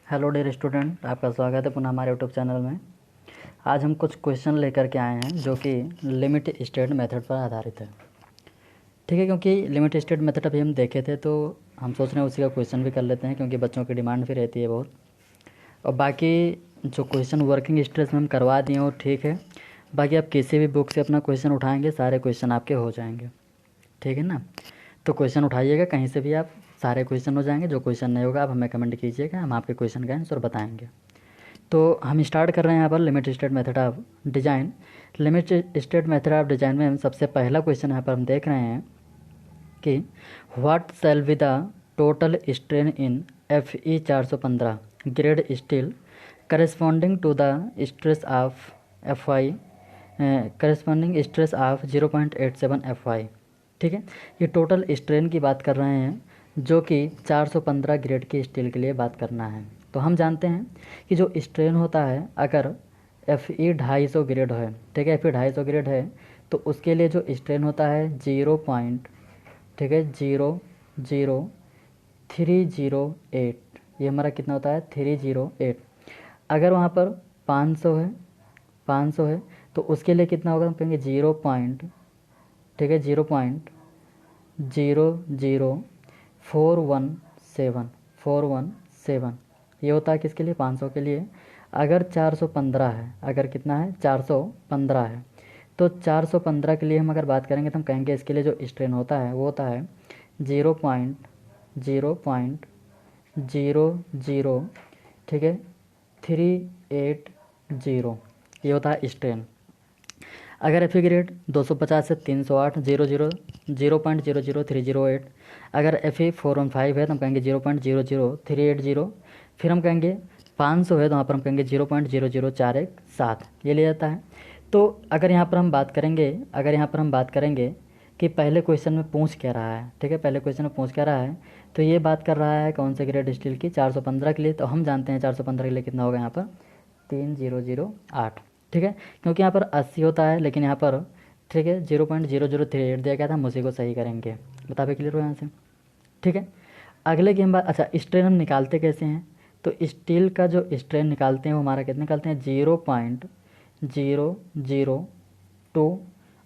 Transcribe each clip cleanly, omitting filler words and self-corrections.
Hello dear student, आपका स्वागत है पुनः हमारे यूट्यूब चैनल में। आज हम कुछ क्वेश्चन लेकर के आए हैं जो कि लिमिट स्टेट मेथड पर आधारित है। ठीक है, क्योंकि लिमिट स्टेट मेथड अभी हम देखे थे तो हम सोच रहे हैं उसी का क्वेश्चन भी कर लेते हैं, क्योंकि बच्चों की डिमांड भी रहती है बहुत। और बाकी जो क्वेश्चन वर्किंग स्ट्रेस में हम करवा दिए वो ठीक है, बाकी आप किसी भी बुक से अपना क्वेश्चन उठाएँगे सारे क्वेश्चन आपके हो जाएंगे। ठीक है ना। तो क्वेश्चन उठाइएगा कहीं से भी, आप सारे क्वेश्चन हो जाएंगे। जो क्वेश्चन नहीं होगा आप हमें कमेंट कीजिएगा, हम आपके क्वेश्चन का आंसर बताएंगे। तो हम स्टार्ट कर रहे हैं यहाँ पर limit state method of design. Limit state method of design में हम सबसे पहला क्वेश्चन यहाँ पर हम देख रहे हैं कि what shall be the total strain in FE 415 grade steel corresponding to the stress of FY corresponding stress of 0.87 FY। ठीक है, ये टोटल स्ट्रेन की बात कर रहे हैं जो कि 415 ग्रेड की स्टील के लिए बात करना है। तो हम जानते हैं कि जो स्ट्रेन होता है अगर FE 250 ग्रेड है, ठीक है, FE 250 ग्रेड है तो उसके लिए जो स्ट्रेन होता है 0. ठीक है 0.308, ये हमारा कितना होता है 308। अगर वहाँ पर 500 है तो उसके लिए कितना होगा, हम कहेंगे 0. ठीक है 0.00417 ये होता है किसके लिए, 500 के लिए। अगर 415 है, अगर कितना है 415 है तो 415 के लिए हम अगर बात करेंगे तो हम कहेंगे इसके लिए जो स्ट्रेन होता है वो होता है 0.000, ठीक है 380, ये होता है स्ट्रेन। अगर FE ग्रेड 250 से 308 0.00308। अगर FE 415 है तो हम कहेंगे 0.00380। फिर हम कहेंगे 500 है तो वहाँ पर हम कहेंगे 0.00417, ये ले जाता है। तो अगर यहाँ पर हम बात करेंगे कि पहले क्वेश्चन में पूछ क्या रहा है, ठीक है पहले क्वेश्चन में पूछ क्या रहा है, तो ये बात कर रहा है कौन से ग्रेड स्टील की, 415 के लिए। तो हम जानते हैं 415 के लिए कितना होगा यहाँ पर 3008। ठीक है, क्योंकि यहाँ पर 80 होता है लेकिन यहाँ पर ठीक है 0.0038 दिया गया था, हम उसी को सही करेंगे। बताइए क्लियर हो यहाँ से। ठीक है, अगले की हम बात, अच्छा स्ट्रेन हम निकालते कैसे हैं, तो स्टील का जो स्ट्रेन निकालते हैं वो हमारा कितने निकालते हैं 0.002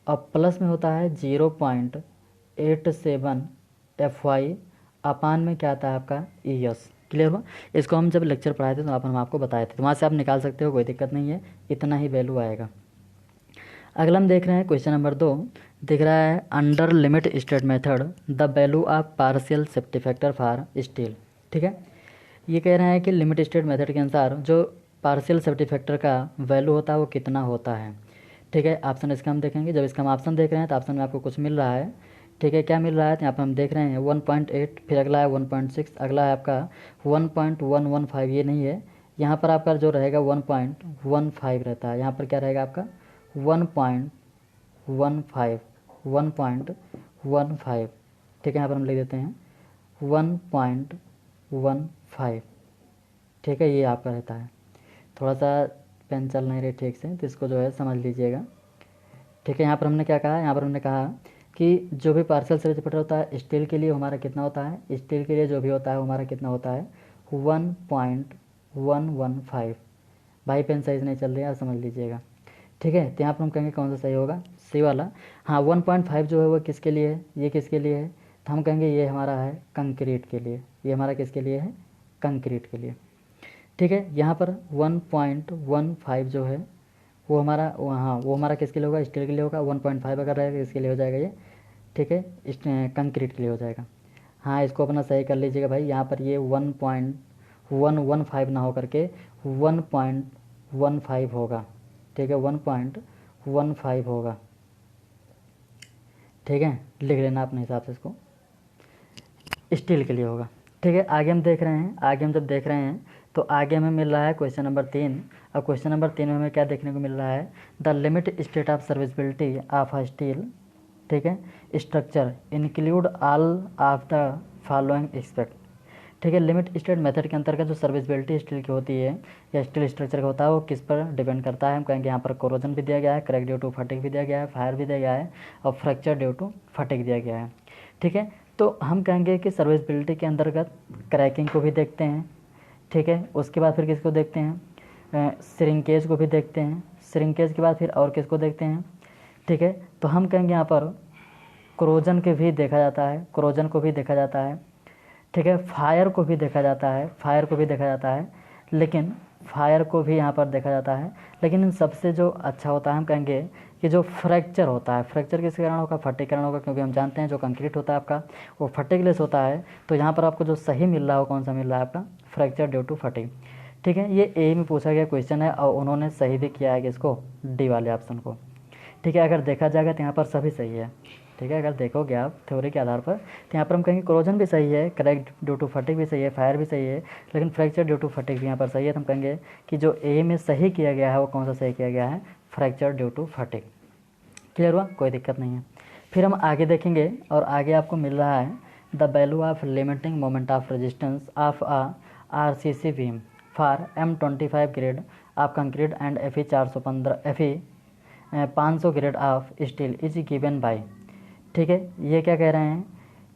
और प्लस में होता है 0.87 FY अपान में क्या आता है आपका ES। क्लियर हुआ। इसको हम जब लेक्चर पढ़ाए थे तो हम आपको बताए थे, तो वहाँ से आप निकाल सकते हो, कोई दिक्कत नहीं है, इतना ही वैल्यू आएगा। अगला हम देख रहे हैं क्वेश्चन नंबर 2, दिख रहा है under limit state method the value of partial safety factor for steel. ठीक है, ये कह रहे हैं कि लिमिट स्टेट मेथड के अनुसार जो पार्शियल सेफ्टी फैक्टर का वैल्यू होता है वो कितना होता है। ठीक है, ऑप्शन इसका हम देखेंगे। जब इसका हम ऑप्शन देख रहे हैं तो ऑप्शन में आपको कुछ मिल रहा है, ठीक है क्या मिल रहा है, तो यहाँ पर हम देख रहे हैं 1.8, फिर अगला है 1.6, अगला है आपका 1.115, ये नहीं है, यहाँ पर आपका जो रहेगा 1.15 रहता है, यहाँ पर क्या रहेगा आपका 1.15। ठीक है, यहाँ पर हम लिख देते हैं 1.15। ठीक है, ये आपका रहता है। थोड़ा सा पेन चल नहीं रही ठीक से तो इसको जो है समझ लीजिएगा। ठीक है, यहाँ पर हमने क्या कहा, यहाँ पर हमने कहा कि जो भी पार्शियल सेफ्टी फैक्टर होता है स्टील के लिए हमारा कितना होता है, स्टील के लिए जो भी होता है हमारा कितना होता है 1.115। भाई पेन सही से नहीं चल रही है, आप समझ लीजिएगा। ठीक है, तो यहाँ पर हम कहेंगे कौन सा सही होगा, सी वाला। हाँ 1.5 जो है वो किसके लिए है, ये किसके लिए है, तो हम कहेंगे ये हमारा है कंक्रीट के लिए, ये हमारा किसके लिए है, कंक्रीट के लिए। ठीक है, यहाँ पर 1.15 जो है वो हमारा, हाँ वो हमारा किसके लिए होगा, स्टील के लिए होगा। 1.5 अगर रहेगा इसके लिए हो जाएगा ये, ठीक है कंक्रीट के लिए हो जाएगा। हाँ इसको अपना सही कर लीजिएगा भाई, यहाँ पर ये 1.115 ना हो करके 1.15 होगा। ठीक है 1.15 होगा। ठीक है, लिख लेना अपने हिसाब से, इसको स्टील के लिए होगा। ठीक है, आगे हम देख रहे हैं, आगे हम जब देख रहे हैं तो आगे हमें मिल रहा है क्वेश्चन नंबर 3। और क्वेश्चन नंबर 3 में हमें क्या देखने को मिल रहा है, the limit state of serviceability of a steel, ठीक है structure include all of the following expect. ठीक है, लिमिट स्टेट मेथड के अंतर्गत जो सर्विसबिलिटी स्टील की होती है या स्टील स्ट्रक्चर का होता है वो किस पर डिपेंड करता है। हम कहेंगे यहाँ पर कोरोजन भी दिया गया है, क्रैक ड्यू टू फटिग भी दिया गया है, फायर भी दिया गया है और फ्रैक्चर ड्यू टू फटिग दिया गया है। ठीक है, तो हम कहेंगे कि सर्विसबिलिटी के अंतर्गत क्रैकिंग को भी देखते हैं, ठीक है। उसके बाद फिर किसको देखते हैं, श्रिंकेज को भी देखते हैं। श्रिंकेज के बाद फिर और किसको देखते हैं, ठीक है। तो हम कहेंगे यहाँ पर क्रोजन के भी देखा जाता है, क्रोजन को भी देखा जाता है, ठीक है। फायर को भी देखा जाता है, फायर को भी देखा जाता है, लेकिन फायर को भी यहाँ पर देखा जाता है। लेकिन इन सबसे जो अच्छा होता है हम कहेंगे कि जो फ्रैक्चर होता है, फ्रैक्चर किस कारण होगा, फटे कारण होगा, क्योंकि हम जानते हैं जो कंक्रीट होता है आपका वो फटेगलेस होता है। तो यहाँ पर आपको जो सही मिल रहा हो कौन सा मिल रहा है आपका, फ्रैक्चर ड्यू टू फटिग, ठीक है। ये ए में पूछा गया क्वेश्चन है और उन्होंने सही भी किया है कि इसको डी वाले ऑप्शन को, ठीक है। अगर देखा जाएगा तो यहाँ पर सभी सही है, ठीक है। अगर देखोगे आप थ्योरी के आधार पर तो यहाँ पर हम कहेंगे क्रोजन भी सही है, करेक्ट ड्यू टू फटिग भी सही है, फायर भी सही है, लेकिन फ्रैक्चर ड्यू टू फटिग भी यहाँ पर सही है। तो हम कहेंगे कि जो ए में सही किया गया है वो कौन सा सही किया गया है, fracture due to fatigue. Clear हुआ, कोई दिक्कत नहीं है। फिर हम आगे देखेंगे और आगे आपको मिल रहा है the value of limiting moment of resistance of a RCC beam for M25 grade of concrete and FE 415 FE 500 grade of steel is given by, ठीक है। ये क्या कह रहे हैं,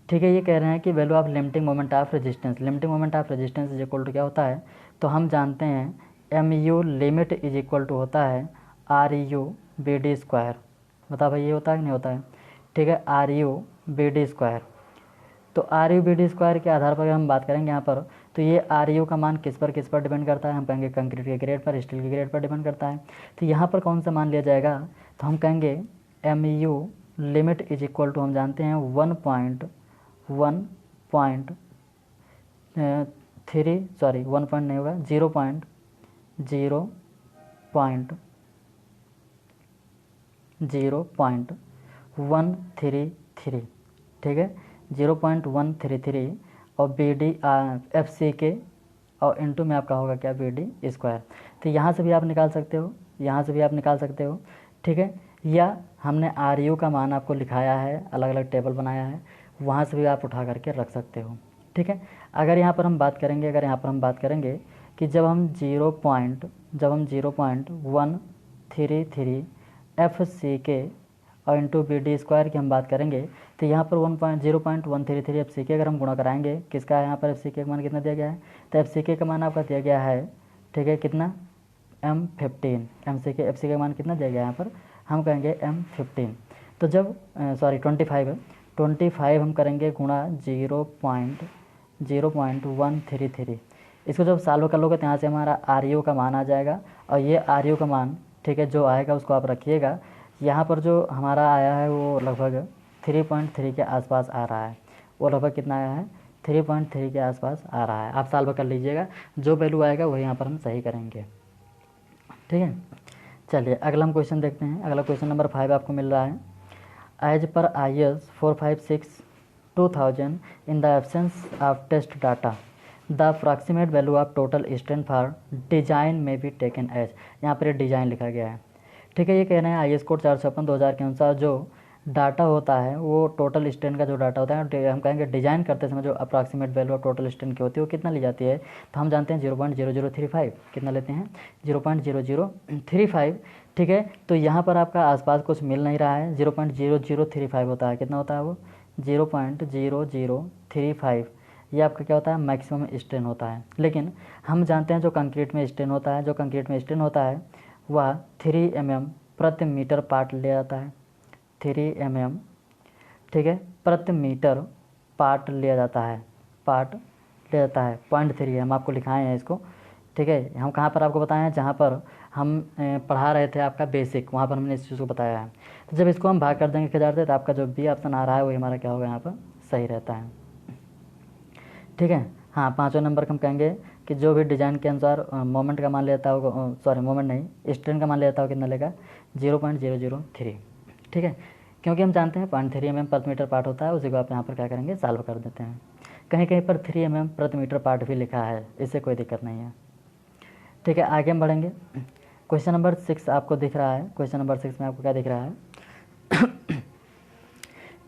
ठीक है। ये कह रहे हैं कि value of limiting moment of resistance, limiting moment of resistance is equal to क्या होता है, तो हम जानते हैं MU limit is equal to होता है RU BD स्क्वायर। बता भाई ये होता है कि नहीं होता है, ठीक है, RU BD स्क्वायर। तो RU BD स्क्वायर के आधार पर हम बात करेंगे यहाँ पर, तो ये RU का मान किस पर डिपेंड करता है, हम कहेंगे कंक्रीट के ग्रेड पर, स्टील के ग्रेड पर डिपेंड करता है। तो यहाँ पर कौन सा मान लिया जाएगा, तो हम कहेंगे MU limit is equal to हम जानते हैं 1.3 सॉरी 1 पॉइंट नहीं होगा 0.133, ठीक है, 0.133 और BD FCK और इंटू में आपका होगा क्या BD स्क्वायर। तो यहाँ से भी आप निकाल सकते हो, यहाँ से भी आप निकाल सकते हो, ठीक है। या हमने RU का मान आपको लिखाया है, अलग अलग टेबल बनाया है, वहाँ से भी आप उठा करके रख सकते हो, ठीक है। अगर यहाँ पर हम बात करेंगे, अगर यहाँ पर हम बात करेंगे कि जब हम 0.133 FCK और इंटू BD स्क्वायर की हम बात करेंगे, तो यहाँ पर 0.133 FCK अगर हम गुणा कराएंगे, किसका है यहाँ पर FCK का मान कितना दिया गया है, तो FCK का मान आपका दिया गया है, ठीक है, कितना M15, FCK का मान कितना दिया गया है यहाँ पर, हम कहेंगे M15। तो जब सॉरी 25 हम करेंगे गुणा 0.133, इसको जब सॉल्व कर लोगे तो यहाँ से हमारा RU का मान आ जाएगा। और ये RU का मान, ठीक है, जो आएगा उसको आप रखिएगा। यहाँ पर जो हमारा आया है वो लगभग 3.3 के आसपास आ रहा है, वो लगभग कितना आया है, 3.3 के आसपास आ रहा है। आप सॉल्व कर लीजिएगा, जो वैल्यू आएगा वही यहाँ पर हम सही करेंगे, ठीक है। चलिए अगला हम क्वेश्चन देखते हैं। अगला क्वेश्चन नंबर 5 आपको मिल रहा है, as per IS 456/2000 in the absence of test data the approximate value of total strength for design may be taken as, यहाँ पर डिजाइन लिखा गया है, ठीक है। ये कह रहे हैं IS कोड 456/2000 के अनुसार जो डाटा होता है वो टोटल स्ट्रेंथ का जो डाटा होता है, हम कहेंगे डिजाइन करते समय जो approximate value of total strength की होती है वो कितना ली जाती है, तो हम जानते हैं 0.0035, कितना लेते हैं 0.0035, ठीक है। तो यहाँ पर आपका आसपास कुछ मिल नहीं रहा है, 0.0035 होता है, कितना होता है वो 0.0035, ये आपका क्या होता है, मैक्सिमम स्ट्रेन होता है। लेकिन हम जानते हैं जो कंक्रीट में स्ट्रेन होता है, जो कंक्रीट में स्ट्रेन होता है वह 3 mm प्रति मीटर पार्ट ले जाता है, 3 mm, ठीक है, प्रति मीटर पार्ट लिया जाता है, पार्ट ले जाता है 0.3 हम आपको लिखाए हैं इसको, ठीक है। हम कहाँ पर आपको बताए हैं, जहाँ पर हम पढ़ा रहे थे आपका बेसिक, वहाँ पर हमने इस चीज़ को बताया है। तो जब इसको हम भाग कर देंगे 1000 से, तो आपका जो बी ऑप्शन आ रहा है वही हमारा क्या होगा यहाँ पर सही रहता है, ठीक है। हाँ, 5वें नंबर का हम कहेंगे कि जो भी डिज़ाइन के अनुसार मोमेंट का मान लेता हो, सॉरी मोमेंट नहीं, स्ट्रेन का मान लेता हो, कितना लेगा 0.003, ठीक है। क्योंकि हम जानते हैं 0.3 mm प्रति मीटर पार्ट होता है, उसी को आप यहाँ पर क्या करेंगे सॉल्व कर देते हैं। कहीं कहीं पर 3 mm प्रति मीटर पार्ट भी लिखा है, इससे कोई दिक्कत नहीं है, ठीक है। आगे हम बढ़ेंगे। क्वेश्चन नंबर 6 आपको दिख रहा है, क्वेश्चन नंबर 6 में आपको क्या दिख रहा है,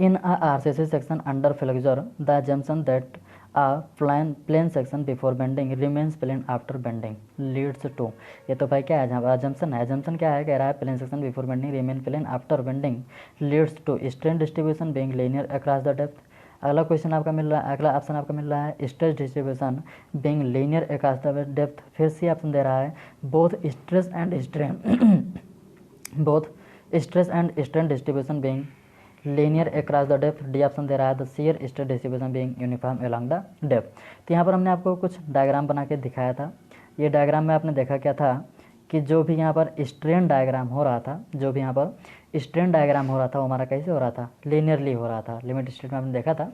in RCC section under flexure the assumption that plane section before bending remains plane after bending leads to, ये तो भाई क्या है, जहाँ अजम्पशन है, अजम्पशन क्या है, कह रहा है plane section before bending remain plane after bending leads to strain distribution being linear across the depth अगला क्वेश्चन आपका मिल रहा है, अगला ऑप्शन आपका मिल रहा है stress distribution being linear across the depth. फिर सी ऑप्शन दे रहा है both stress and strain both stress and strain distribution being linear across the depth. D option दे रहा है the shear stress distribution being uniform along the depth. तो यहाँ पर हमने आपको कुछ डायग्राम बना के दिखाया था। ये डायग्राम में आपने देखा क्या था कि जो भी यहाँ पर स्ट्रेन डायग्राम हो रहा था, जो भी यहाँ पर स्ट्रेन डायग्राम हो रहा था वो हमारा कैसे हो रहा था, लीनियरली हो रहा था। लिमिट स्टेट में आपने देखा था,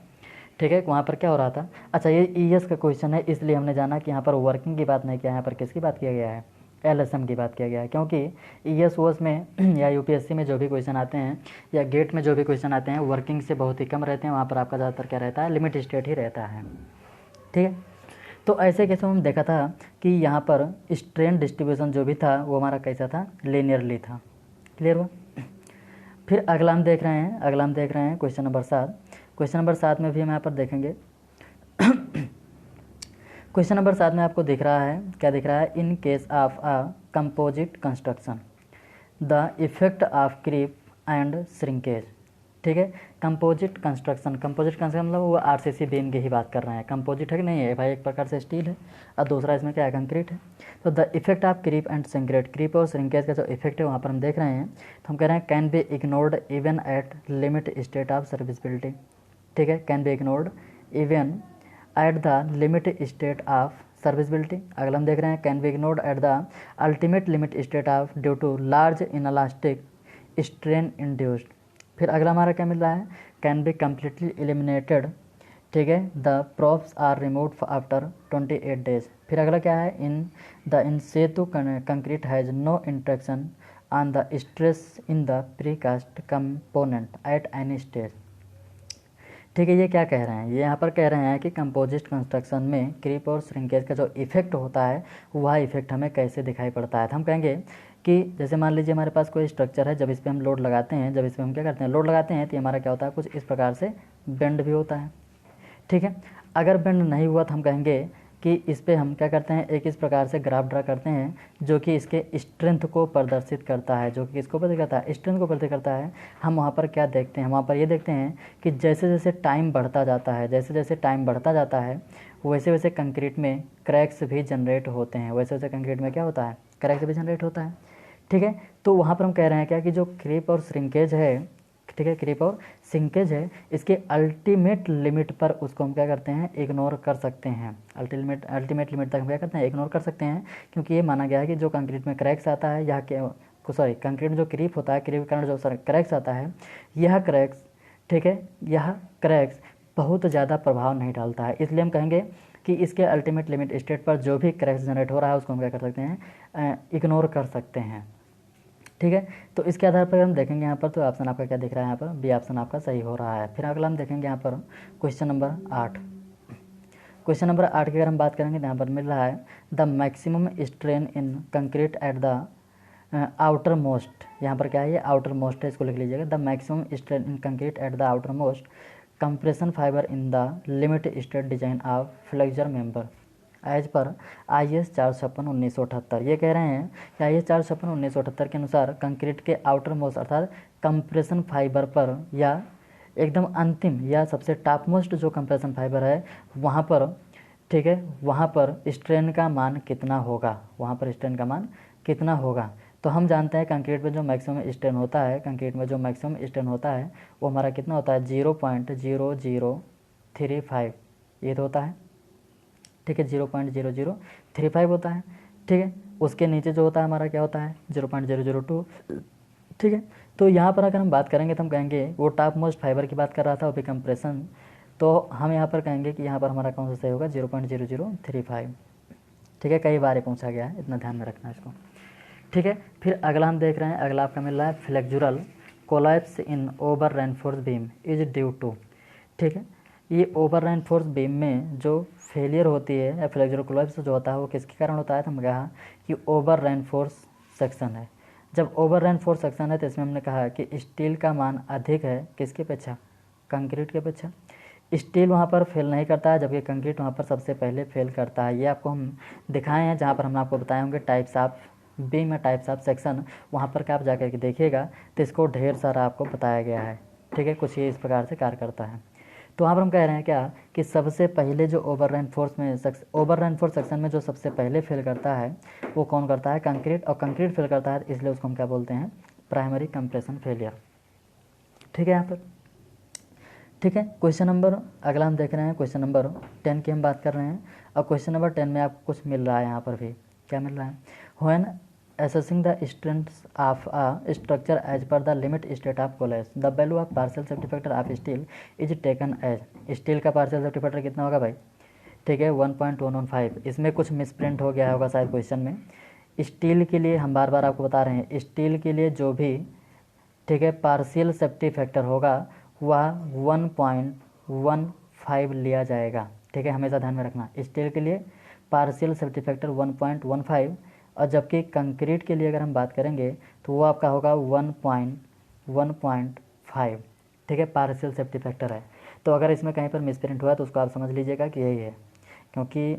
ठीक है। वहाँ पर क्या हो रहा था, अच्छा ये ईएस का क्वेश्चन है इसलिए हमने जाना कि यहाँ पर वर्किंग की बात नहीं किया, यहाँ पर किसकी बात किया गया है, एलएसएम की बात किया गया है। क्योंकि ईएस ओएस में या यूपीएससी में जो भी क्वेश्चन आते हैं या गेट में जो भी क्वेश्चन आते हैं वर्किंग से बहुत ही कम रहते हैं, वहाँ पर आपका ज़्यादातर क्या रहता है, लिमिट स्टेट ही रहता है, ठीक है। तो ऐसे केस में हम देखा था कि यहाँ पर स्ट्रेन डिस्ट्रीब्यूशन जो भी था वो हमारा कैसा था, लीनियरली था। क्लियर हुआ। फिर अगला हम देख रहे हैं क्वेश्चन नंबर 7। क्वेश्चन नंबर 7 में भी हम यहाँ पर देखेंगे क्वेश्चन नंबर 7 में आपको दिख रहा है, क्या दिख रहा है, in case of a composite construction the effect of creep and shrinkage, ठीक है। कंपोजिट कंस्ट्रक्शन मतलब वो आरसीसी बीम की ही बात कर रहे हैं। कंपोजिट है कि नहीं है भाई, एक प्रकार से स्टील है और दूसरा इसमें क्या है, कंक्रीट है। तो the effect of creep and shrinkage, creep और श्रिंकेज का जो इफेक्ट है वहाँ पर हम देख रहे हैं, तो हम कह रहे हैं can be ignored even at limit state of serviceability, ठीक है। Can be ignored even at the limit state of serviceability. अगला हम देख रहे हैं can be ignored at the ultimate limit state of due to large inelastic strain induced. फिर अगला हमारा क्या मिल रहा है, कैन बी कम्प्लीटली एलिमिनेटेड, ठीक है, the props are removed after 28 days. फिर अगला क्या है, in the in situ concrete has no interaction on the stress in the precast component at any stage, ठीक है। ये क्या कह रहे हैं, ये यहाँ पर कह रहे हैं कि कंपोजिट कंस्ट्रक्शन में क्रीप और श्रिंकेज का जो इफेक्ट होता है वह इफेक्ट हमें कैसे दिखाई पड़ता है। तो हम कहेंगे कि जैसे मान लीजिए हमारे पास कोई स्ट्रक्चर है, जब इस पर हम लोड लगाते हैं, जब इस पर हम क्या करते हैं, लोड लगाते हैं, तो हमारा क्या होता है, कुछ इस प्रकार से बेंड भी होता है, ठीक है। अगर बेंड नहीं हुआ तो हम कहेंगे कि इस पर हम क्या करते हैं, एक इस प्रकार से ग्राफ ड्रा करते हैं जो कि इसके स्ट्रेंथ को प्रदर्शित करता है, जो कि इसको प्रदर्शित करता है, स्ट्रेंथ को प्रदर्शित करता है। हम वहाँ पर क्या देखते हैं, वहाँ पर ये देखते हैं कि जैसे जैसे टाइम बढ़ता जाता है, जैसे जैसे टाइम बढ़ता जाता है वैसे वैसे कंक्रीट में क्रैक्स भी जनरेट होते हैं, वैसे वैसे कंक्रीट में क्या होता है, क्रैक्स भी जनरेट होता है, ठीक है। तो वहाँ पर हम कह रहे हैं क्या कि जो क्रीप और श्रिंकेज है, ठीक है, क्रीप और श्रिंकेज है, इसके अल्टीमेट लिमिट पर उसको हम क्या करते हैं, इग्नोर कर सकते हैं। अल्टीमेट लिमिट तक हम क्या करते हैं, इग्नोर कर सकते हैं, क्योंकि ये माना गया है कि जो कंक्रीट में क्रैक्स आता है या कंक्रीट में जो क्रीप होता है, क्रीप के कारण जो क्रैक्स आता है, यह क्रैक्स, ठीक है, यह क्रैक्स बहुत ज़्यादा प्रभाव नहीं डालता है। इसलिए हम कहेंगे कि इसके अल्टीमेट लिमिट स्टेट पर जो भी क्रैक्स जनरेट हो रहा है उसको हम क्या कर सकते हैं, इग्नोर कर सकते हैं, ठीक है। तो इसके आधार पर हम देखेंगे यहाँ पर, तो ऑप्शन आपका क्या दिख रहा है, यहाँ पर बी ऑप्शन आपका सही हो रहा है। फिर अगला हम देखेंगे यहाँ पर क्वेश्चन नंबर 8। क्वेश्चन नंबर 8 की अगर हम बात करेंगे तो यहाँ पर मिल रहा है the maximum strain in concrete at the outer most, यहाँ पर क्या है, ये आउटर मोस्ट है, इसको लिख लीजिएगा। The maximum strain in concrete at the outermost compression fibre in the limit state design of flexure member as per IS 456/1978। ये कह रहे हैं कि IS 456/1978 के अनुसार कंक्रीट के आउटर मोस्ट अर्थात कंप्रेशन फाइबर पर या एकदम अंतिम या सबसे टॉप मोस्ट जो कंप्रेशन फाइबर है वहाँ पर, ठीक है, वहाँ पर स्ट्रेन का मान कितना होगा, वहाँ पर स्ट्रेन का मान कितना होगा। तो हम जानते हैं कंक्रीट में जो मैक्सिमम स्ट्रेन होता है, कंक्रीट में जो मैक्सिमम स्ट्रेन होता है वो हमारा कितना होता है, 0.0035 ये तो होता है, ठीक है, 0.0035 होता है, ठीक है। उसके नीचे जो होता है हमारा क्या होता है, 0.002, ठीक है। तो यहाँ पर अगर हम बात करेंगे तो हम कहेंगे वो टॉप मोस्ट फाइबर की बात कर रहा था, वो भी कंप्रेशन, तो हम यहाँ पर कहेंगे कि यहाँ पर हमारा कौन सा सही होगा, 0.0035, ठीक है। कई बार पूछा गया है, इतना ध्यान में रखना है इसको, ठीक है। फिर अगला हम देख रहे हैं, अगला आपका मिल रहा है flexural collapse in over reinforce beam is due to, ठीक है। ये ओवर रेनफोर्स बीम में जो फेलियर होती है या फ्लेक्सुरल कोलैप्स जो होता है वो किसके कारण होता है, तो हमने कहा कि ओवर रेनफोर्स सेक्शन है। जब ओवर रेनफोर्स सेक्शन है तो इसमें हमने कहा कि स्टील का मान अधिक है किसके अपेक्षा, कंक्रीट के अपेक्षा। स्टील वहाँ पर फेल नहीं करता है जबकि कंक्रीट वहाँ पर सबसे पहले फेल करता है। ये आपको हम दिखाए हैं, जहाँ पर हमने आपको बताए होंगे टाइप्स ऑफ बीम या टाइप्स ऑफ सेक्शन, वहाँ पर क्या आप जाकर के देखिएगा तो इसको ढेर सारा आपको बताया गया है, ठीक है। कुछ ये इस प्रकार से कार्य करता है। तो वहाँ पर हम कह रहे हैं क्या कि सबसे पहले जो ओवर रेनफोर्स सेक्शन में जो सबसे पहले फेल करता है वो कौन करता है, कंक्रीट। और कंक्रीट फेल करता है इसलिए उसको हम क्या बोलते हैं, प्राइमरी कंप्रेशन फेलियर। ठीक है यहाँ पर, ठीक है। क्वेश्चन नंबर अगला हम देख रहे हैं, क्वेश्चन नंबर 10 की हम बात कर रहे हैं। और क्वेश्चन नंबर 10 में आपको कुछ मिल रहा है, यहाँ पर भी क्या मिल रहा है, when assessing the strengths of a structure as per the limit state of collapse, the value of partial safety factor of steel is taken as, steel का पार्शियल सेफ्टी फैक्टर कितना होगा भाई, ठीक है 1.115। इसमें कुछ मिसप्रिंट हो गया होगा शायद क्वेश्चन में। स्टील के लिए हम बार बार आपको बता रहे हैं, स्टील के लिए जो भी, ठीक है, पार्शियल सेफ्टी फैक्टर होगा वह 1.15 लिया जाएगा। ठीक है, हमेशा ध्यान में रखना, स्टील के लिए पार्शियल सेफ्टी फैक्टर 1.15, और जबकि कंक्रीट के लिए अगर हम बात करेंगे तो वो आपका होगा 1.5। ठीक है, पार्शियल सेफ्टी फैक्टर है। तो अगर इसमें कहीं पर मिसप्रिंट हुआ तो उसको आप समझ लीजिएगा कि यही है, क्योंकि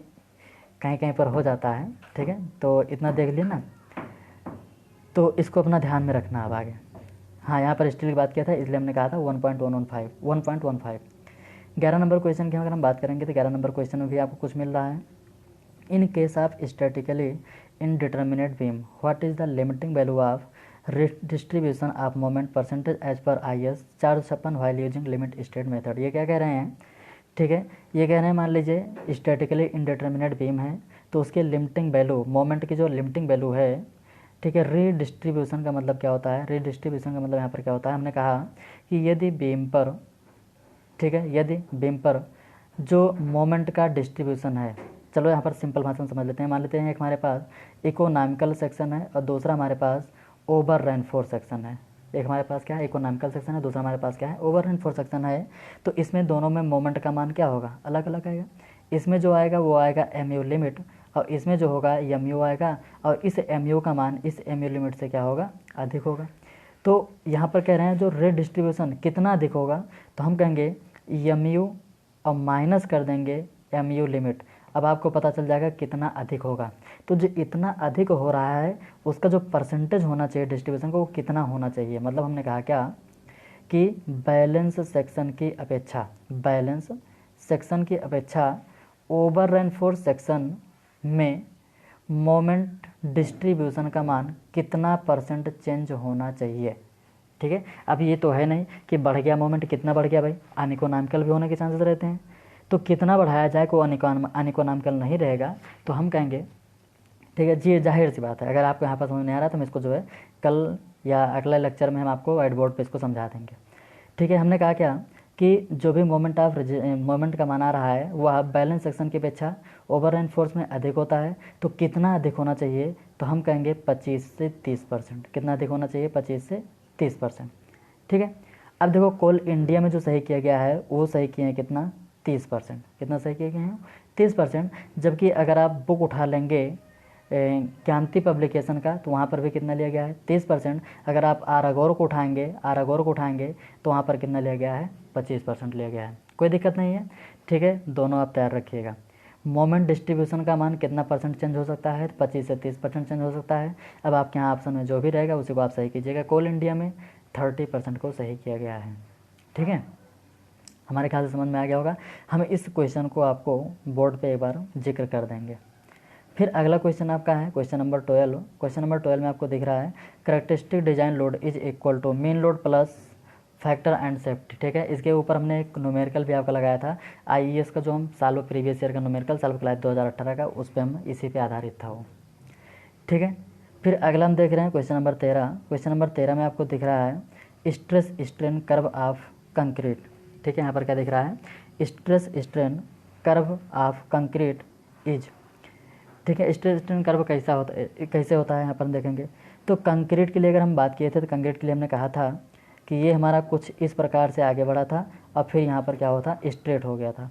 कहीं कहीं पर हो जाता है। ठीक है, तो इतना देख लिए ना, तो इसको अपना ध्यान में रखना अब आगे। हाँ, यहाँ पर स्टील की बात किया था इसलिए हमने कहा था 1.15। 11 नंबर क्वेश्चन की अगर हम बात करेंगे तो 11 नंबर क्वेश्चन में भी आपको कुछ मिल रहा है। In case of statically indeterminate beam, what is the limiting value of distribution of moment percentage as per IS 456 while using limit state method। ये क्या कह रहे हैं, ठीक है, ये कह रहे हैं मान लीजिए स्टैटिकली इंडिटर्मिनेट बीम है तो उसके लिमिटिंग वैल्यू, मोमेंट की जो लिमिटिंग वैल्यू है, ठीक है, रीडिस्ट्रीब्यूशन का मतलब क्या होता है, रीडिस्ट्रीब्यूशन का मतलब यहाँ पर क्या होता है, हमने कहा कि यदि बीम पर, ठीक है, यदि बीम पर जो मोमेंट का डिस्ट्रीब्यूशन है, चलो यहाँ पर सिंपल भाषा में समझ लेते हैं। मान लेते हैं एक हमारे पास इकोनॉमिकल सेक्शन है और दूसरा हमारे पास ओवर रेनफोर्स सेक्शन है। एक हमारे पास क्या है, इकोनॉमिकल सेक्शन है, दूसरा हमारे पास क्या है, ओवर रेनफोर्स सेक्शन है। तो इसमें दोनों में मोमेंट का मान क्या होगा, अलग अलग आएगा। इसमें जो आएगा वो आएगा MU लिमिट, और इसमें जो होगा MU आएगा, और इस MU का मान इस MU लिमिट से क्या होगा, अधिक होगा। तो यहाँ पर कह रहे हैं जो रीडिस्ट्रीब्यूशन कितना अधिक होगा, तो हम कहेंगे MU और माइनस कर देंगे MU लिमिट। अब आपको पता चल जाएगा कितना अधिक होगा। तो जो इतना अधिक हो रहा है उसका जो परसेंटेज होना चाहिए डिस्ट्रीब्यूशन को, वो कितना होना चाहिए, मतलब हमने कहा क्या कि बैलेंस सेक्शन की अपेक्षा ओवर रेनफोर्स सेक्शन में मोमेंट डिस्ट्रीब्यूशन का मान कितना परसेंट चेंज होना चाहिए। ठीक है, अब ये तो है नहीं कि बढ़ गया मोमेंट, कितना बढ़ गया भाई, अनइकोनॉमिकल भी होने के चांसेस रहते हैं। तो कितना बढ़ाया जाए, कोई अनइकोनॉमिकल नहीं रहेगा, तो हम कहेंगे, ठीक है जी, जाहिर सी बात है। अगर आपको यहाँ पर समझ नहीं आ रहा तो हम इसको जो है कल या अगले लेक्चर में हम आपको व्हाइट बोर्ड पे इसको समझा देंगे। ठीक है, हमने कहा क्या कि जो भी मोमेंट का मान आ रहा है वह बैलेंस सेक्शन की अपेक्षा ओवर रेनफोर्स में अधिक होता है। तो कितना अधिक होना चाहिए, तो हम कहेंगे 25 से 30%। कितना अधिक होना चाहिए, 25 से 30%। ठीक है, अब देखो कोल इंडिया में जो सही किया गया है वो सही किए हैं कितना, 30%। कितना सही किए गए हैं, 30%। जबकि अगर आप बुक उठा लेंगे क्रांति पब्लिकेशन का तो वहाँ पर भी कितना लिया गया है, 30%। अगर आप आर अगौर को उठाएंगे तो वहाँ पर कितना लिया गया है, 25% लिया गया है। कोई दिक्कत नहीं है, ठीक है, दोनों आप तैयार रखिएगा। मोमेंट डिस्ट्रीब्यूशन का मान कितना परसेंट चेंज हो सकता है, 25 से 30% चेंज हो सकता है। अब आपके यहाँ ऑप्शन में जो भी रहेगा उसी को आप सही कीजिएगा। कोल इंडिया में 30% को सही किया गया है। ठीक है, हमारे ख्याल से समझ में आ गया होगा। हम इस क्वेश्चन को आपको बोर्ड पे एक बार जिक्र कर देंगे। फिर अगला क्वेश्चन आपका है क्वेश्चन नंबर 12। क्वेश्चन नंबर 12 में आपको दिख रहा है characteristic design load is equal to mean load plus factor and safety. ठीक है, इसके ऊपर हमने एक न्यूमेरिकल भी आपका लगाया था, IES का जो हम सालों प्रीवियस ईयर का न्यूमेरिकल साल क्लास 2018 का, उस पर हम इसी पे आधारित था वो। ठीक है, फिर अगला हम देख रहे हैं क्वेश्चन नंबर 13। क्वेश्चन नंबर 13 में आपको दिख रहा है stress strain curve of concrete. ठीक है, यहाँ पर क्या दिख रहा है, stress strain curve of concrete is. ठीक है, स्ट्रेस स्ट्रेन कर्व कैसे होता है यहाँ पर हम देखेंगे। तो कंक्रीट के लिए अगर हम बात किए थे तो कंक्रीट के लिए हमने कहा था कि ये हमारा कुछ इस प्रकार से आगे बढ़ा था और फिर यहाँ पर क्या होता, स्ट्रेट हो गया था।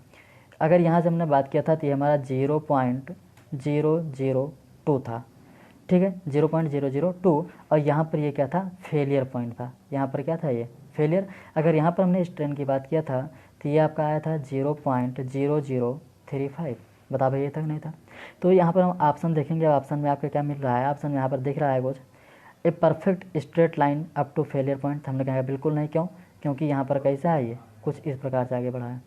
अगर यहाँ से हमने बात किया था तो ये हमारा 0.002 था। ठीक है, 0.002, और यहाँ पर ये क्या था, फेलियर पॉइंट था। यहाँ पर क्या था, ये फेलियर। अगर यहाँ पर हमने स्ट्रेन की बात किया था तो ये आपका आया था 0.0035। बता भाई ये था कि नहीं था। तो यहाँ पर हम ऑप्शन देखेंगे, ऑप्शन में आपको क्या मिल रहा है, ऑप्शन में यहाँ पर दिख रहा है कुछ a perfect straight line up to failure point. हमने कहा बिल्कुल नहीं, क्यों, क्योंकि यहाँ पर कैसा है, ये कुछ इस प्रकार से आगे बढ़ा है।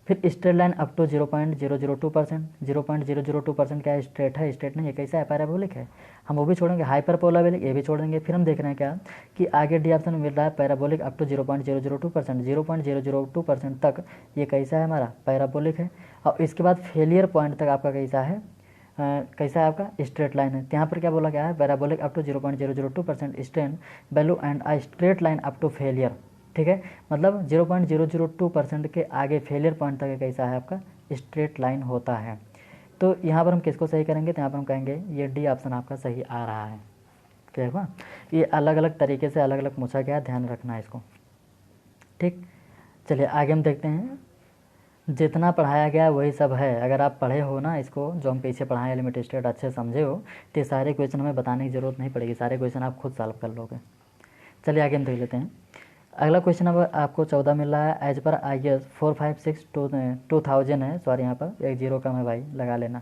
फिर स्ट्रेट लाइन अप टू 0.002%, 0.002% क्या है, स्ट्रेट है, स्ट्रेट नहीं है, कैसा है, पैराबोलिक है, हम वो भी छोड़ेंगे। हाइपरबोलाबोलिक ये भी छोड़ देंगे। फिर हम देख रहे हैं क्या कि आगे डी ऑप्शन मिल रहा है पैराबोलिक अप टू 0.002%, 0.002% तक ये कैसा है हमारा, पैराबोलिक है। और इसके बाद फेलियर पॉइंट तक आपका कैसा है, कैसा है आपका, स्ट्रेट लाइन है। यहाँ पर क्या बोला गया है, parabolic up to 0.002% strain value and a straight line up to failure. ठीक है, मतलब 0.002% के आगे फेलियर पॉइंट तक कैसा है आपका, स्ट्रेट लाइन होता है। तो यहाँ पर हम किसको सही करेंगे, तो यहाँ पर हम कहेंगे ये डी ऑप्शन आपका सही आ रहा है। क्या हुआ, ये अलग अलग तरीके से अलग अलग पूछा गया, ध्यान रखना है इसको। ठीक, चलिए आगे हम देखते हैं। जितना पढ़ाया गया वही सब है। अगर आप पढ़े हो ना इसको, जो हम पीछे पढ़ाए लिमिट स्टेट अच्छे समझे हो, तो सारे क्वेश्चन हमें बताने की ज़रूरत नहीं पड़ेगी, सारे क्वेश्चन आप खुद सॉल्व कर लोगे। चलिए आगे हम देख लेते हैं। अगला क्वेश्चन अब आपको 14 मिल रहा है। एज पर IS 456 2000 है, सॉरी यहाँ पर एक जीरो कम है भाई, लगा लेना।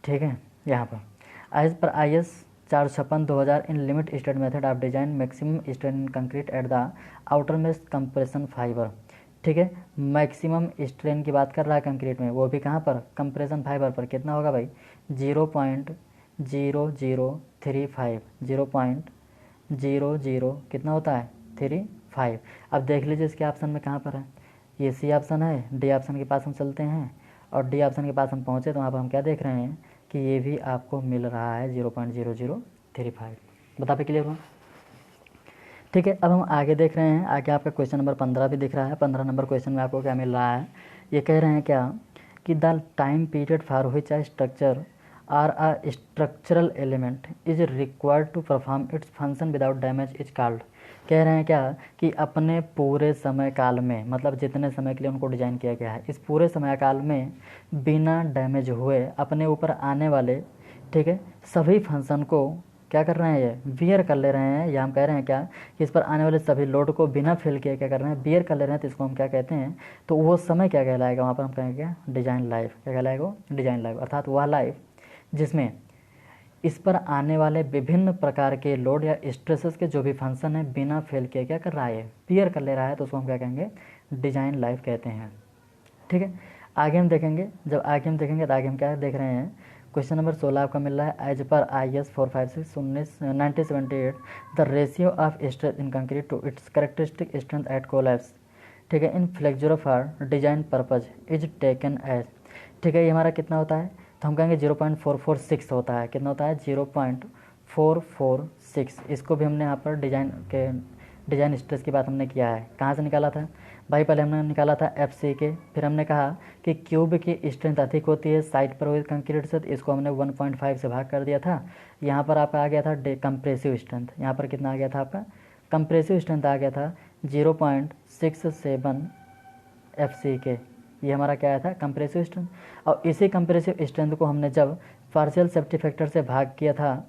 ठीक है, यहाँ पर as per IS 456 2000 in limit state method of design maximum strain in concrete at the outer mess compression fibre. ठीक है, मैक्सिमम स्ट्रेन की बात कर रहा है कंक्रीट में, वो भी कहाँ पर, कंप्रेशन फाइबर पर। कितना होगा भाई, 0.0035, 0.00 कितना होता है, 35। अब देख लीजिए इसके ऑप्शन में कहाँ पर है, ये सी ऑप्शन है। डी ऑप्शन के पास हम चलते हैं और डी ऑप्शन के पास हम पहुँचे तो वहाँ पर हम क्या देख रहे हैं कि ये भी आपको मिल रहा है 0.0035। बता पे क्लियर हुआ। ठीक है, अब हम आगे देख रहे हैं। आगे आपका क्वेश्चन नंबर 15 भी दिख रहा है। 15 नंबर क्वेश्चन में आपको क्या मिल रहा है, ये कह रहे हैं क्या कि the time period for which a structure or a structural element is required to perform its function without damage is called. कह रहे हैं क्या कि अपने पूरे समय काल में, मतलब जितने समय के लिए उनको डिज़ाइन किया गया है, इस पूरे समय काल में बिना डैमेज हुए अपने ऊपर आने वाले, ठीक है, सभी फंक्शन को क्या कर रहे हैं, ये बियर कर ले रहे हैं। या हम कह रहे हैं क्या कि इस पर आने वाले सभी लोड को बिना फेल किए क्या कर रहे हैं, बियर कर ले रहे हैं। तो इसको हम क्या कहते हैं, तो वो समय क्या कहलाएगा, वहाँ पर हम कहेंगे क्या, डिजाइन लाइफ। क्या कहलाएगा, डिजाइन लाइफ, अर्थात वह लाइफ जिसमें इस पर आने वाले विभिन्न प्रकार के लोड या स्ट्रेसेस के जो भी फंक्शन है बिना फेल किए क्या कर रहा है, बियर कर ले रहा है, तो उसको हम क्या कहेंगे, डिजाइन लाइफ कहते हैं। ठीक है, आगे हम देखेंगे। जब आगे हम देखेंगे तो आगे हम क्या देख रहे हैं, क्वेश्चन नंबर 16 आपका मिल रहा है। As per IS 456 1978 the ratio of stress in concrete to its characteristic strength at collapse, ठीक है, in flexural for design purpose is taken as. ठीक है, ये हमारा कितना होता है, तो हम कहेंगे 0.446 होता है। कितना होता है, 0.446। इसको भी हमने यहाँ पर डिजाइन स्ट्रेस की बात हमने किया है। कहाँ से निकाला था भाई, पहले हमने निकाला था FC के, फिर हमने कहा कि क्यूब की स्ट्रेंथ अधिक होती है साइड पर हुई कंक्रीट से, तो इसको हमने 1.5 से भाग कर दिया था। यहाँ पर आपका आ गया था कंप्रेसिव स्ट्रेंथ, यहाँ पर कितना आ गया था आपका, कंप्रेसिव स्ट्रेंथ आ गया था 0.67 FC के। ये हमारा क्या आया था, कंप्रेसिव स्ट्रेंथ। और इसी कंप्रेसिव स्ट्रेंथ को हमने जब पार्शियल सेफ्टी फैक्टर से भाग किया था,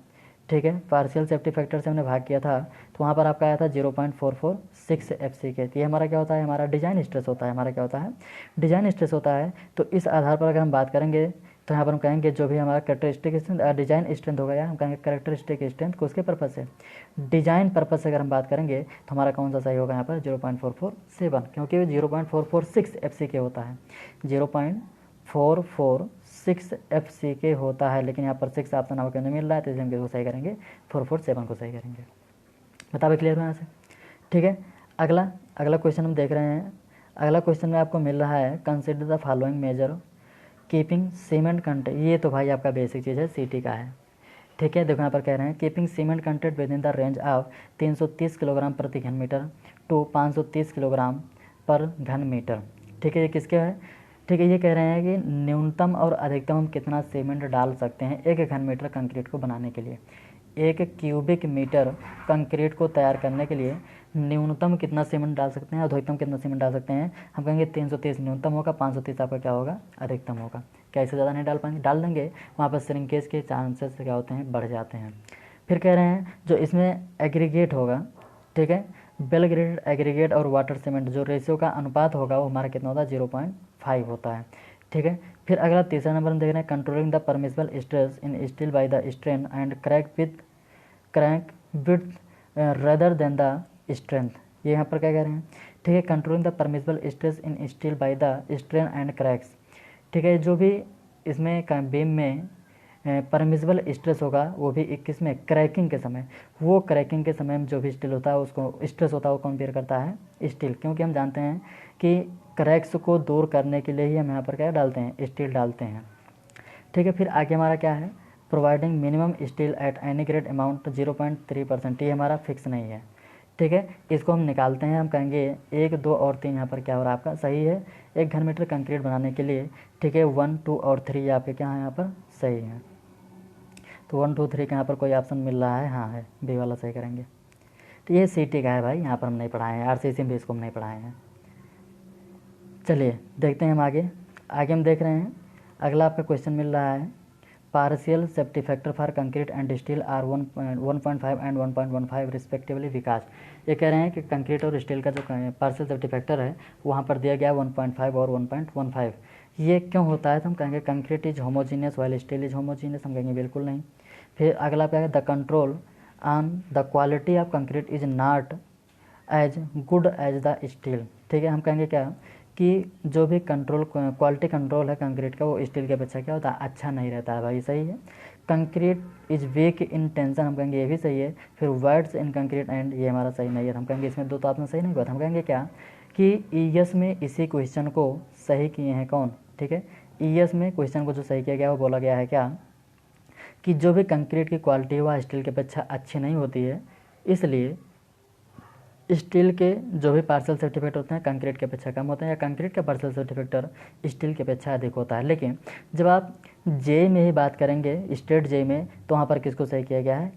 ठीक है, पार्शियल सेफ्टी फैक्टर से हमने भाग किया था, तो वहाँ पर आपका आया था 0.446 FC के। तो ये हमारा क्या होता है, हमारा डिजाइन स्ट्रेस होता है। हमारा क्या होता है, डिजाइन स्ट्रेस होता है। तो इस आधार पर अगर हम बात करेंगे तो यहाँ पर हम कहेंगे जो भी हमारा कैरेक्टरिस्टिक स्ट्रेंथ डिजाइन स्ट्रेंथ होगा, या हम कहेंगे कैरेक्टरिस्टिक स्ट्रेंथ को उसके पर्पज से, डिजाइन पर्पज से अगर हम बात करेंगे तो हमारा कौन सा सही होगा यहाँ पर, 0.447, क्योंकि 0.446 FC के होता है, 0.446 FC के होता है। लेकिन यहाँ पर 6 ऑप्शन आपको नहीं मिल रहा है, तो इसलिए हम किसको सही करेंगे, 447 को सही करेंगे। बताओ क्लियर है यहाँ से। ठीक है, अगला क्वेश्चन हम देख रहे हैं। अगला क्वेश्चन में आपको मिल रहा है, consider the following measure keeping cement content. ये तो भाई आपका बेसिक चीज़ है, CT का है। ठीक है, देखो यहाँ पर कह रहे हैं keeping cement content with in the range of 330 kilogram प्रति घन मीटर टू 530 किलोग्राम पर घन मीटर। ठीक है, ये किसके है, ठीक है, ये कह रहे हैं कि न्यूनतम और अधिकतम हम कितना सीमेंट डाल सकते हैं 1 घन मीटर कंक्रीट को बनाने के लिए। 1 क्यूबिक मीटर कंक्रीट को तैयार करने के लिए न्यूनतम कितना सीमेंट डाल सकते हैं, अधिकतम कितना सीमेंट डाल सकते हैं। हम कहेंगे 330 न्यूनतम होगा, 530 आपका क्या होगा, अधिकतम होगा। क्या इससे ज़्यादा नहीं डाल पाएंगे, डाल देंगे, वहाँ पर श्रिंकेज के चांसेस क्या होते हैं, बढ़ जाते हैं। फिर कह रहे हैं जो इसमें एग्रीगेट होगा, ठीक है, वेल ग्रेडेड एग्रीगेट और वाटर सीमेंट जो रेशियो का अनुपात होगा वो हमारा कितना होता है, 0.5 होता है। ठीक है, फिर अगला तीसरा नंबर हम देख रहे हैं, controlling the permissible stress in steel by the strain and crack width rather than the strength. ये यहाँ पर क्या कह रहे हैं, ठीक है। Controlling the permissible stress in steel by the strain and cracks, ठीक है। जो भी इसमें बीम में परमिसिबल स्ट्रेस होगा वो भी 21 में क्रैकिंग के समय, वो क्रैकिंग के समय में जो भी स्टील होता है उसको स्ट्रेस होता है वो कौन बेयर करता है, स्टील। क्योंकि हम जानते हैं कि क्रैक्स को दूर करने के लिए ही हम यहाँ पर क्या डालते हैं, स्टील डालते हैं, ठीक है। फिर आगे हमारा क्या है, providing minimum steel at any grade amount 0.3%, ये हमारा फिक्स नहीं है, ठीक है। इसको हम निकालते हैं, हम कहेंगे 1, 2 और 3 यहाँ पर क्या हो रहा है आपका सही है 1 घन मीटर कंक्रीट बनाने के लिए, ठीक है। 1, 2 और 3 आपके क्या है यहाँ पर सही है। तो 1, 2, 3 का यहाँ पर कोई ऑप्शन मिल रहा है, हाँ है, बी वाला सही करेंगे। तो ये सीटी का है भाई, यहाँ पर हम नहीं पढ़ाए हैं, आरसीसी में भी इसको हम नहीं पढ़ाए हैं। चलिए देखते हैं हम आगे हम देख रहे हैं। अगला आपका क्वेश्चन मिल रहा है, partial safety factor for concrete and steel are 1.5 and 1.15 respectively Vikas. ये कह रहे हैं कि कंक्रीट और स्टील का जो पार्शियल सेफ्टी फैक्टर है वहाँ पर दिया गया 1.5 और 1.15। ये क्यों होता है, तो हम कहेंगे concrete is homogeneous while steel is homogeneous, हम कहेंगे बिल्कुल नहीं। फिर अगला क्या है, the control on the quality of concrete is not as good as the steel, ठीक है। हम कहेंगे क्या कि जो भी कंट्रोल क्वालिटी कंट्रोल है कंक्रीट का वो स्टील के अपेक्षा क्या होता है, अच्छा नहीं रहता है भाई, सही है। Concrete is weak in tension, हम कहेंगे ये भी सही है। फिर वर्ड्स इन कंक्रीट एंड, ये हमारा सही नहीं है, हम कहेंगे इसमें 2 तो आपने सही नहीं हुआ। हम कहेंगे क्या कि ईएस में इसी क्वेश्चन को सही किए हैं कौन, ठीक है। ईएस में क्वेश्चन को जो सही किया गया वो बोला गया है क्या कि जो भी कंक्रीट की क्वालिटी है वह स्टील की अपेक्षा अच्छी नहीं होती है, इसलिए स्टील के जो भी पार्शियल सेफ्टी फैक्टर होते हैं कंक्रीट के अपेक्षा कम होते हैं, या कंक्रीट का पार्शियल सेफ्टी फैक्टर स्टील की अपेक्षा अधिक होता है। लेकिन जब आप जे में ही बात करेंगे, स्टेट जे में, तो वहाँ पर किसको सही किया गया है,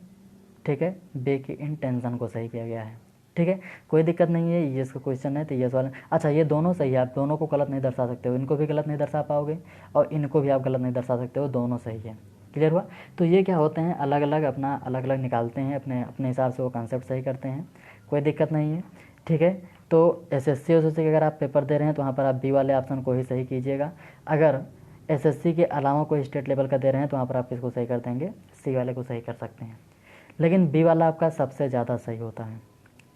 ठीक है, बे की इंटेंशन को सही किया गया है, ठीक है। कोई दिक्कत नहीं है, ये इसका क्वेश्चन है तो ये सवाल। अच्छा ये दोनों सही है, आप दोनों को गलत नहीं दर्शा सकते हो, इनको भी गलत नहीं दर्शा पाओगे और इनको भी आप गलत नहीं दर्शा सकते हो, दोनों सही है। क्लियर हुआ। तो ये क्या होते हैं, अलग अलग अपना अलग अलग निकालते हैं, अपने अपने हिसाब से वो कॉन्सेप्ट सही करते हैं, कोई दिक्कत नहीं है, ठीक है। तो एसएससी ओएसएससी के अगर आप पेपर दे रहे हैं तो वहाँ पर आप बी वाले ऑप्शन को ही सही कीजिएगा। अगर एसएससी के अलावा कोई स्टेट लेवल का दे रहे हैं तो वहाँ पर आप किसको सही कर देंगे, सी वाले को सही कर सकते हैं, लेकिन बी वाला आपका सबसे ज़्यादा सही होता है,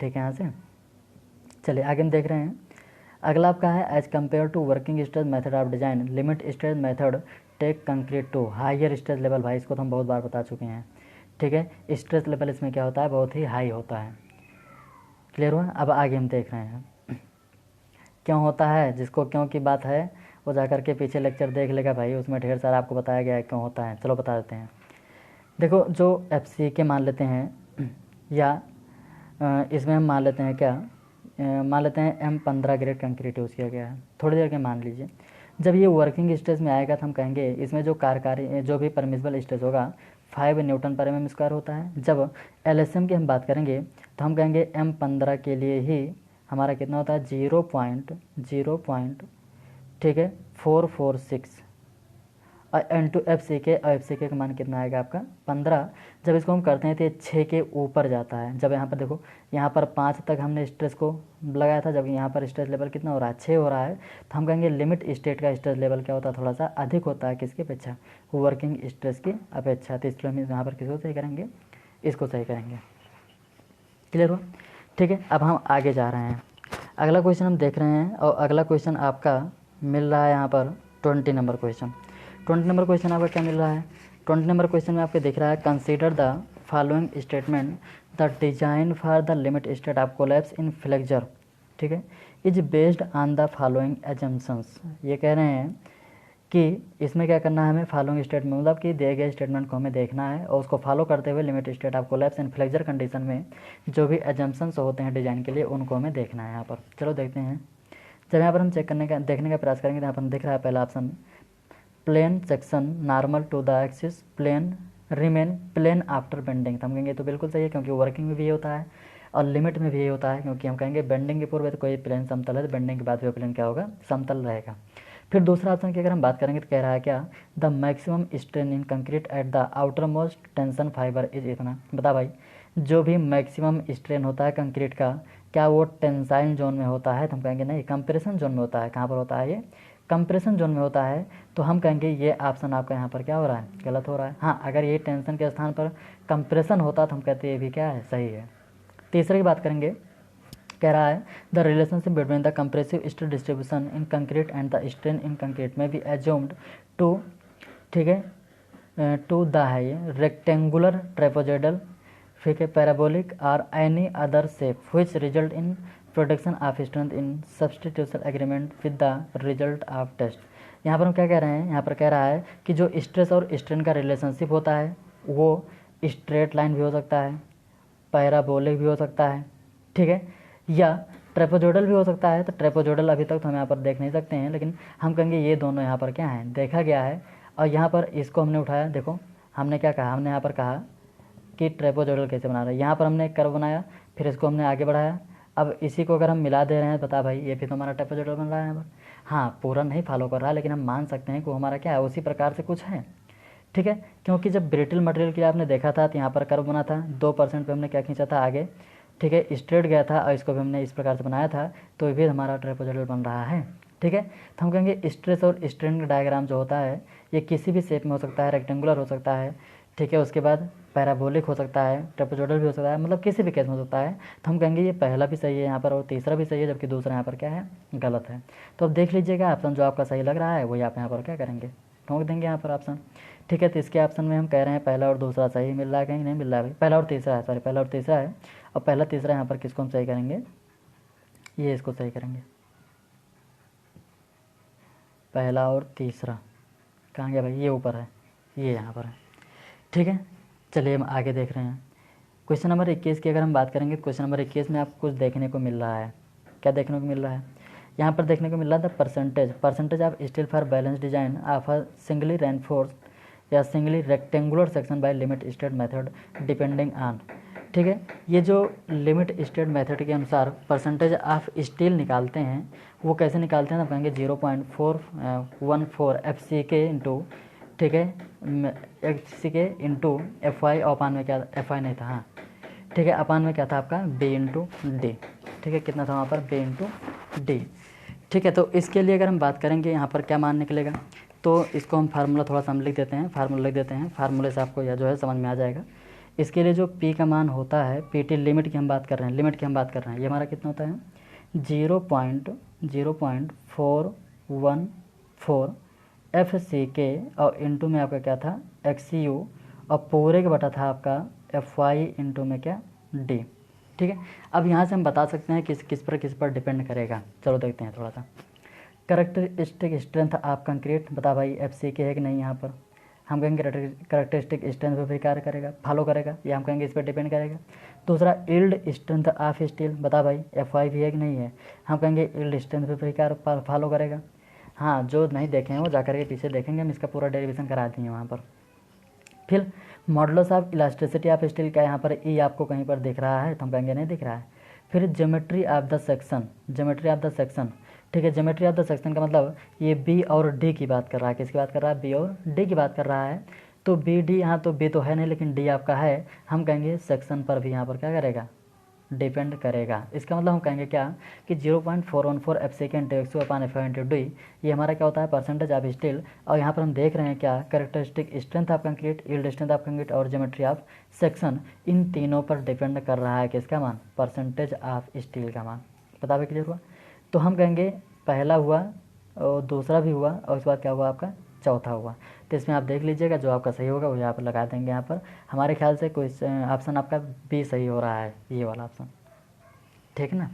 ठीक है। यहाँ से चलिए आगे हम देख रहे हैं। अगला आपका है, as compare to working stress method of design limit stress method take concrete to higher stress level. भाई इसको तो हम बहुत बार बता चुके हैं, ठीक है। स्ट्रेस लेवल इसमें क्या होता है, बहुत ही हाई होता है। क्लियर हुआ। अब आगे हम देख रहे हैं क्यों होता है, जिसको क्यों की बात है वो जा कर के पीछे लेक्चर देख लेगा भाई, उसमें ढेर सारा आपको बताया गया है क्यों होता है। चलो बता देते हैं। देखो जो FCK मान लेते हैं या इसमें हम मान लेते हैं क्या, मान लेते हैं M15 ग्रेड कंक्रीट यूज़ किया गया है, थोड़ी देर के मान लीजिए। जब ये वर्किंग स्ट्रेस में आएगा तो हम कहेंगे इसमें जो कार्यकारी जो भी परमिसिबल स्ट्रेस होगा 5 न्यूटन पर mm² होता है। जब LSM की हम बात करेंगे तो हम कहेंगे M15 के लिए ही हमारा कितना होता है 0.0, ठीक है, 446 और N2 FCK और FCK का मान कितना आएगा आपका 15। जब इसको हम करते हैं तो ये 6 के ऊपर जाता है। जब यहाँ पर देखो यहाँ पर 5 तक हमने स्ट्रेस को लगाया था, जब यहाँ पर स्ट्रेस लेवल कितना हो रहा है 6 हो रहा है, तो हम कहेंगे लिमिट स्टेट का स्ट्रेस लेवल क्या होता है, थोड़ा सा अधिक होता है, किसकी अपेक्षा, वर्किंग स्ट्रेस की अपेक्षा। तो इसलिए हम यहाँ पर किसको सही करेंगे, इसको सही करेंगे। क्लियर हुआ, ठीक है। अब हम आगे जा रहे हैं, अगला क्वेश्चन हम देख रहे हैं और अगला क्वेश्चन आपका मिल रहा है यहाँ पर 20 नंबर क्वेश्चन। 20 नंबर क्वेश्चन आपका क्या मिल रहा है, 20 नंबर क्वेश्चन में आपको दिख रहा है, consider the following statement the design for the limit state of collapse in flexure, ठीक है, is based on the following assumptions. ये कह रहे हैं कि इसमें क्या करना है हमें, फॉलोइंग स्टेटमेंट मतलब कि दिए गए स्टेटमेंट को हमें देखना है और उसको फॉलो करते हुए limit state of collapse in flexure condition में जो भी एजम्पशंस होते हैं डिजाइन के लिए उनको हमें देखना है यहाँ पर। चलो देखते हैं। जब यहाँ पर हम चेक करने का देखने का प्रयास करेंगे तो यहाँ पर दिख रहा है पहला option, plane section normal to the axis plane remain plane after bending. तो हम कहेंगे तो बिल्कुल सही है, क्योंकि वर्किंग में भी ये होता है और लिमिट में भी ये होता है, क्योंकि हम कहेंगे बेंडिंग के पूर्व तो कोई प्लेन समतल है तो बेंडिंग के बाद भी प्लेन क्या होगा, समतल रहेगा। फिर दूसरा ऑप्शन की अगर हम बात करेंगे तो कह रहा है क्या, the maximum strain in concrete at the outer most tension fibre is इतना। बता भाई जो भी मैक्सिमम स्ट्रेन होता है कंक्रीट का क्या वो टेंसाइल जोन में होता है, तो हम कहेंगे नहीं, कंप्रेशन जोन में होता है। कहाँ पर होता है ये, कंप्रेशन जोन में होता है। तो हम कहेंगे ये ऑप्शन आपका यहाँ पर क्या हो रहा है, गलत हो रहा है। हाँ अगर ये टेंशन के स्थान पर कंप्रेशन होता तो हम कहते हैं ये भी क्या है, सही है। तीसरे की बात करेंगे कह रहा है the relationship between the compressive stress distribution in concrete and the strain in concrete में बी एज्यूम्ड टू, ठीक है, टू द है ये रेक्टेंगुलर ट्रेपोजॉइडल, ठीक है, पैराबोलिक और any other shape which result in production of strength in substitution agreement with the result of test. यहाँ पर हम क्या कह रहे हैं, यहाँ पर कह रहा है कि जो स्ट्रेस और स्ट्रेन का रिलेशनशिप होता है वो स्ट्रेट लाइन भी हो सकता है, पैराबोलिक भी हो सकता है, ठीक है, या ट्रेपोजोडल भी हो सकता है। तो ट्रेपोजोडल अभी तक तो हम यहाँ पर देख नहीं सकते हैं, लेकिन हम कहेंगे ये दोनों यहाँ पर क्या हैं, देखा गया है। और यहाँ पर इसको हमने उठाया, देखो हमने क्या कहा, हमने यहाँ पर कहा कि ट्रेपोजोडल कैसे बना रहे हैं। यहाँ पर हमने एक कर्व बनाया, फिर इसको हमने आगे बढ़ाया। अब इसी को अगर हम मिला दे रहे हैं, बता भाई ये फिर तो हमारा ट्रेपोजोडल बन रहा है यहाँ पर। हाँ, पूरा नहीं फॉलो कर रहा है, लेकिन हम मान सकते हैं कि वो हमारा क्या है, उसी प्रकार से कुछ है, ठीक है। क्योंकि जब ब्रिटल मटेरियल के लिए आपने देखा था तो यहाँ पर कर्व बना था, 2% पे हमने क्या खींचा था आगे, ठीक है, स्ट्रेट गया था और इसको भी हमने इस प्रकार से बनाया था, तो ये भी हमारा ट्रेपोजोडल बन रहा है, ठीक है। तो हम कहेंगे स्ट्रेस और स्ट्रेन का डायग्राम जो होता है ये किसी भी शेप में हो सकता है, रेक्टेंगुलर हो सकता है, ठीक है, उसके बाद पैराबोलिक हो सकता है, ट्रेपोजोडल भी हो सकता है, मतलब किसी भी केस में हो सकता है। तो हम कहेंगे ये पहला भी सही है यहाँ पर और तीसरा भी सही है, जबकि दूसरा यहाँ पर क्या है, गलत है। तो अब देख लीजिएगा ऑप्शन जो आपका सही लग रहा है वही आप यहाँ पर क्या करेंगे, ठोक देंगे यहाँ पर ऑप्शन, ठीक है। तो इसके ऑप्शन में हम कह रहे हैं पहला और दूसरा सही मिल रहा है, कहीं नहीं मिल रहा है भाई, पहला और तीसरा है, सॉरी पहला और तीसरा है। और पहला तीसरा यहाँ पर किसको हम सही करेंगे, ये इसको सही करेंगे, पहला और तीसरा कहाँ गया भाई, ये ऊपर है, ये यहाँ पर है, ठीक है। चलिए हम आगे देख रहे हैं। क्वेश्चन नंबर 21 की अगर हम बात करेंगे, क्वेश्चन नंबर 21 में आपको कुछ देखने को मिल रहा है। क्या देखने को मिल रहा है, यहाँ पर देखने को मिल रहा था percentage of steel for balance design of a singly reinforced या singly rectangular section by limit state method depending on, ठीक है। ये जो लिमिट स्टेट मेथड के अनुसार परसेंटेज ऑफ स्टील निकालते हैं वो कैसे निकालते हैं, तो कहेंगे 0.414 FCK इंटू, ठीक है, FCK इंटू FY अपान में क्या, FI नहीं था, हाँ, ठीक है, अपान में क्या था आपका B इंटू डी, ठीक है, कितना था वहाँ पर B इंटू डी, ठीक है। तो इसके लिए अगर हम बात करेंगे यहाँ पर क्या मान निकलेगा, तो इसको हम फार्मूला थोड़ा सा हम लिख देते हैं, फार्मूले से आपको यह जो है समझ में आ जाएगा। इसके लिए जो P का मान होता है, PT लिमिट की हम बात कर रहे हैं, ये हमारा कितना होता है 0.0414 FCK और इंटू में आपका क्या था XU और पूरे का बटा था आपका FY इंटू में क्या D, ठीक है। अब यहाँ से हम बता सकते हैं किस पर डिपेंड करेगा। चलो देखते हैं थोड़ा सा। करेक्टरिस्टिक स्ट्रेंथ ऑफ कंक्रीट, बता भाई FCK है कि नहीं, यहाँ पर हम कहेंगे करेक्टरिस्टिक स्ट्रेंथ पर भी कार्य करेगा, फॉलो करेगा, या हम कहेंगे इस पर डिपेंड करेगा। दूसरा यील्ड स्ट्रेंथ ऑफ स्टील, बता भाई FY भी है कि नहीं है, हम कहेंगे यील्ड स्ट्रेंथ पर भी कार्य फॉलो करेगा। हाँ, जो नहीं देखे हैं वो जाकर के पीछे देखेंगे, हम इसका पूरा डेरिवेशन करा दिए वहाँ पर। फिर modulus of elasticity of steel का यहाँ पर ई आपको कहीं पर दिख रहा है, तो हम कहेंगे नहीं दिख रहा है। फिर ज्योमेट्री ऑफ द सेक्शन, ठीक है, ज्योमेट्री ऑफ द सेक्शन का मतलब ये बी और डी की बात कर रहा है, किसकी बात कर रहा है, बी और डी की बात कर रहा है। तो बी डी, यहाँ तो बी तो है नहीं लेकिन डी आपका है, हम कहेंगे सेक्शन पर भी यहाँ पर क्या करेगा, डिपेंड करेगा। इसका मतलब हम कहेंगे क्या कि 0.414 FCK इंटू XU अपान FY इंटू डी, ये हमारा क्या होता है परसेंटेज ऑफ स्टील। और यहाँ पर हम देख रहे हैं क्या, characteristic strength of concrete, yield strength of concrete और ज्योमेट्री ऑफ सेक्शन, इन तीनों पर डिपेंड कर रहा है किसका मान, परसेंटेज ऑफ स्टील का मान। पता भी क्लियर हुआ। तो हम कहेंगे पहला हुआ और दूसरा भी हुआ और उसके बाद क्या हुआ आपका चौथा हुआ। तो इसमें आप देख लीजिएगा जो आपका सही होगा वो यहाँ पर लगा देंगे। यहाँ पर हमारे ख्याल से कोई ऑप्शन आपका बी सही हो रहा है, ये वाला ऑप्शन, ठीक है ना।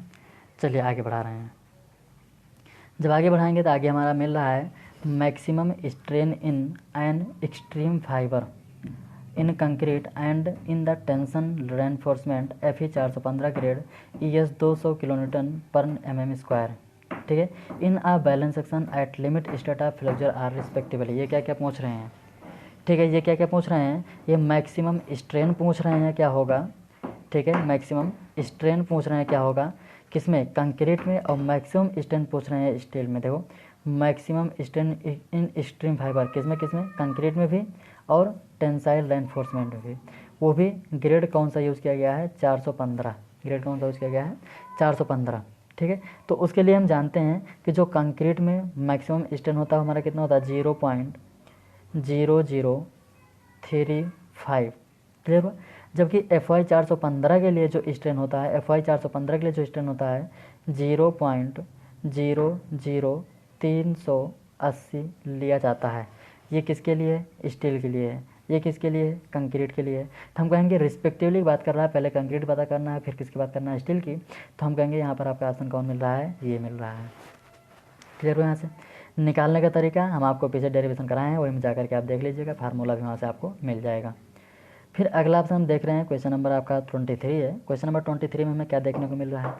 चलिए आगे बढ़ा रहे हैं। जब आगे बढ़ाएंगे तो आगे हमारा मिल रहा है maximum strain in an extreme fibre in concrete and in the tension reinforcement FE 415 grade ES 200 kilonewton पर mm², ठीक है, in a balance section at limit state of flexure are respectively. ये क्या क्या पूछ रहे हैं, ठीक है, ये क्या क्या पूछ रहे हैं, ये मैक्सिमम स्ट्रेन पूछ रहे हैं क्या होगा, ठीक है, मैक्सिमम स्ट्रेन पूछ रहे हैं क्या होगा किसमें, कंक्रीट में, और मैक्सिमम स्ट्रेन पूछ रहे हैं स्टील में। देखो maximum strain in extreme fibre किसमें कंक्रीट में भी और टेंसाइल रेनफोर्समेंट में भी, वो भी ग्रेड कौन सा यूज़ किया गया है 415, ग्रेड कौन सा यूज़ किया गया है 415, ठीक है। तो उसके लिए हम जानते हैं कि जो कंक्रीट में मैक्सिमम स्ट्रेन होता है हमारा कितना होता है 0.0035, क्लियर हुआ। जबकि FY 415 के लिए जो स्ट्रेन होता है, FY 415 के लिए जो स्ट्रेन होता है 0.00380 लिया जाता है। ये किसके लिए? स्टील के लिए है। ये किसके लिए? कंक्रीट के लिए। तो हम कहेंगे रिस्पेक्टिवली बात कर रहा है, पहले कंक्रीट पता करना है, फिर किसकी बात करना है? स्टील की। तो हम कहेंगे यहाँ पर आपका आंसर कौन मिल रहा है? ये मिल रहा है। क्लियर हो? यहाँ से निकालने का तरीका हम आपको पीछे डेरिवेशन कराए हैं, वही में जाकर के आप देख लीजिएगा, फार्मूला भी वहाँ से आपको मिल जाएगा। फिर अगला ऑप्शन हम देख रहे हैं, क्वेश्चन नंबर आपका 23 है। क्वेश्चन नंबर 23 में हमें क्या देखने को मिल रहा है?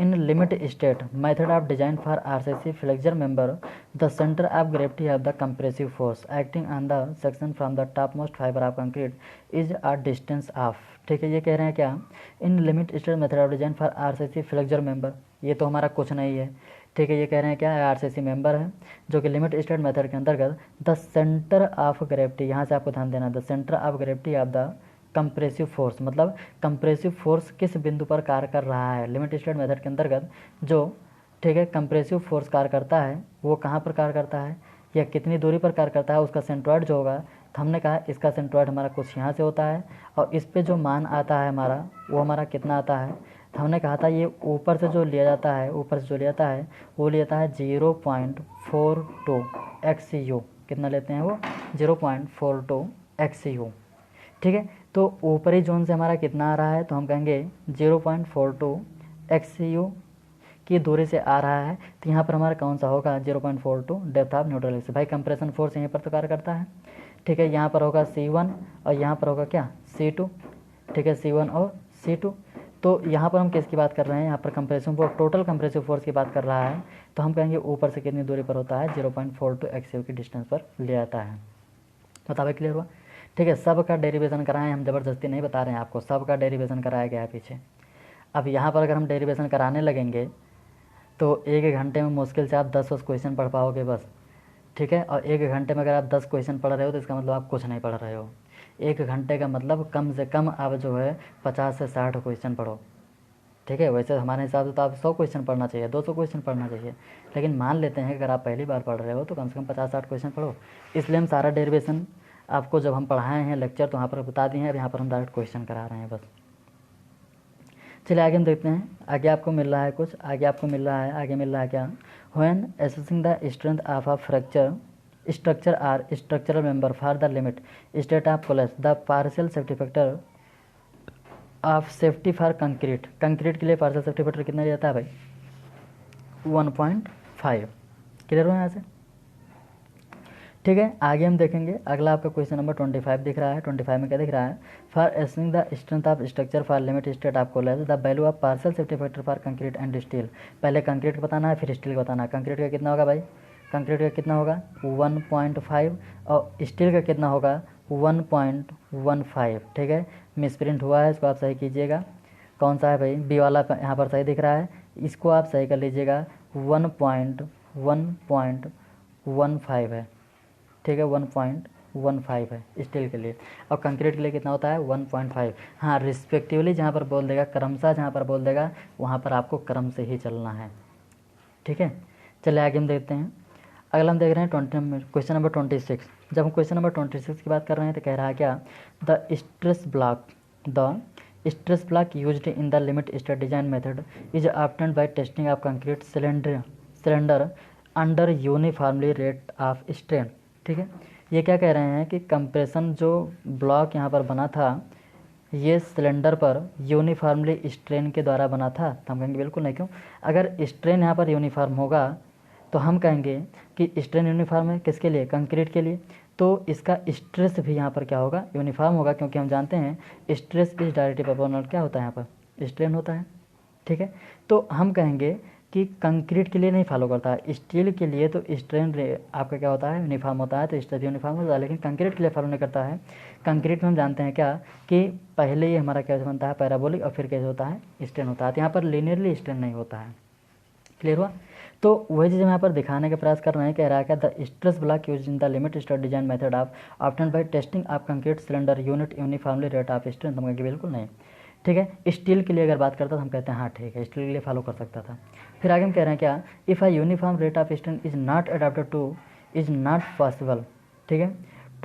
इन limit state method of design for RCC flexure member the centre of gravity of the compressive force acting on the section from the top most fibre of concrete is a distance of. ठीक है, ये कह रहे हैं क्या? इन limit state method of design for RCC flexure member, ये तो हमारा कुछ नहीं है। ठीक है, ये कह रहे हैं क्या? आरसीसी मेंबर है जो कि लिमिट स्टेट मेथड के अंतर्गत द सेंटर ऑफ ग्रेविटी, यहाँ से आपको ध्यान देना, the centre of gravity of the compressive force, मतलब कंप्रेसिव फोर्स किस बिंदु पर कार्य कर रहा है लिमिट स्टेट मेथड के अंतर्गत जो, ठीक है, कंप्रेसिव फोर्स कार्य करता है, वो कहाँ पर कार्य करता है या कितनी दूरी पर कार्य करता है, उसका सेंट्रॉइड जो होगा। तो हमने कहा इसका सेंट्रॉइड हमारा कुछ यहाँ से होता है और इस पे जो मान आता है हमारा, वो हमारा कितना आता है? तो हमने कहा था ये ऊपर से जो लिया जाता है, ऊपर से जो लिया जाता है वो लिया जाता है 0.42 XU। कितना लेते हैं वो? 0.42 XU। ठीक है, तो ऊपरी जोन से हमारा कितना आ रहा है? तो हम कहेंगे 0.42 XU की दूरी से आ रहा है। तो यहाँ पर हमारा कौन सा होगा? 0.42 डेप्थ ऑफ न्यूट्रल एक्सिस। भाई कंप्रेशन फोर्स यहीं पर तो कार्य करता है। ठीक है, यहाँ पर होगा C1 और यहाँ पर होगा क्या? C2। ठीक है, C1 और C2। तो यहाँ पर हम किसकी बात कर रहे हैं? यहाँ पर compressive force, total compressive force की बात कर रहा है। तो हम कहेंगे ऊपर से कितनी दूरी पर होता है? 0.42 XU की डिस्टेंस पर ले जाता है। बता भाई, क्लियर हुआ? ठीक है, सब का डेरिवेशन कराएं, हम ज़बरदस्ती नहीं बता रहे हैं आपको, सब का डेरिवेशन कराया गया है पीछे। अब यहाँ पर अगर हम डेरिवेशन कराने लगेंगे तो 1 घंटे में मुश्किल से आप 10 क्वेश्चन पढ़ पाओगे बस। ठीक है, और 1 घंटे में अगर आप 10 क्वेश्चन पढ़ रहे हो तो इसका मतलब आप कुछ नहीं पढ़ रहे हो। 1 घंटे का मतलब कम से कम आप जो है 50 से 60 क्वेश्चन पढ़ो। ठीक है, वैसे हमारे हिसाब से तो आप 100 क्वेश्चन पढ़ना चाहिए, 200 क्वेश्चन पढ़ना चाहिए, लेकिन मान लेते हैं कि अगर आप पहली बार पढ़ रहे हो तो कम से कम 50-60 क्वेश्चन पढ़ो। इसलिए हम सारा डेरिवेशन आपको जब हम पढ़ाए हैं लेक्चर तो वहाँ पर बता दिए हैं, अब यहाँ पर हम डायरेक्ट क्वेश्चन करा रहे हैं बस। चलिए आगे हम देखते हैं, आगे आपको मिल रहा है कुछ, आगे आपको मिल रहा है, आगे मिल रहा है क्या? When assessing the strength of a fracture structure or structural member for the limit state of collapse the partial safety factor of safety for concrete. Concrete के लिए पार्शियल सेफ्टी फैक्टर कितना रहता है भाई? 1.5। क्लियर हो यहाँ से? ठीक है, आगे हम देखेंगे, अगला आपका क्वेश्चन नंबर 25 दिख रहा है। 25 में क्या दिख रहा है? For estimating the strength of structure for limit state of collapse the value of partial safety factor for concrete and steel. पहले कंक्रीट बताना है, फिर स्टील का बताना है। कंक्रीट का कितना होगा भाई? कंक्रीट का कितना होगा? 1.5 और स्टील का कितना होगा? 1.15। ठीक है, मिसप्रिंट हुआ है, इसको आप सही कीजिएगा। कौन सा है भाई? बी वाला यहाँ पर सही दिख रहा है, इसको आप सही कर लीजिएगा। 1.15 है। ठीक है, 1.15 है स्टील के लिए, और कंक्रीट के लिए कितना होता है? 1.5। हाँ, रिस्पेक्टिवली जहाँ पर बोल देगा, क्रमशः जहाँ पर बोल देगा वहाँ पर आपको क्रम से ही चलना है। ठीक है, चलिए आगे हम देखते हैं। अगला हम देख रहे हैं क्वेश्चन नंबर 26। जब हम क्वेश्चन नंबर 26 की बात कर रहे हैं तो कह रहा है क्या? The stress block used in the limit state design method is obtained by testing of concrete cylinder under uniformly rate of strain. ठीक है, ये क्या कह रहे हैं कि कंप्रेशन जो ब्लॉक यहाँ पर बना था ये सिलेंडर पर यूनिफॉर्मली स्ट्रेन के द्वारा बना था। तो हम कहेंगे बिल्कुल नहीं। क्यों? अगर स्ट्रेन यहाँ पर यूनिफॉर्म होगा तो हम कहेंगे कि स्ट्रेन यूनिफॉर्म है किसके लिए? कंक्रीट के लिए। तो इसका स्ट्रेस भी यहाँ पर क्या होगा? यूनिफॉर्म होगा, क्योंकि हम जानते हैं स्ट्रेस इज डायरेक्टली प्रोपोर्शनल क्या होता है? यहाँ पर स्ट्रेन होता है। ठीक है, तो हम कहेंगे कि कंक्रीट के लिए नहीं फॉलो करता है, स्टील के लिए तो स्ट्रेन आपका क्या होता है? यूनिफॉर्म होता है, तो स्ट्रेस यूनिफॉर्म होता है, लेकिन कंक्रीट के लिए फॉलो नहीं करता है। कंक्रीट में हम जानते हैं क्या कि पहले ये हमारा कैसे बनता है? पैराबोलिक, और फिर कैसे होता है? स्ट्रेन होता है। तो यहाँ पर लीनियरली स्ट्रेन नहीं होता है। क्लियर हुआ? तो वही चीज़ हम यहाँ पर दिखाने का प्रयास कर रहे हैं। कह रहा है क्या? The stress block use in the limit state design method of obtained by testing of concrete cylinder unit uniformly rate of strain. हम कहेंगे बिल्कुल नहीं। ठीक है, स्टील के लिए अगर बात करता तो हम कहते हैं हाँ ठीक है, स्टील के लिए फॉलो कर सकता था। फिर आगे हम कह रहे हैं क्या? If a uniform rate of strain is not adopted to is not possible, ठीक है,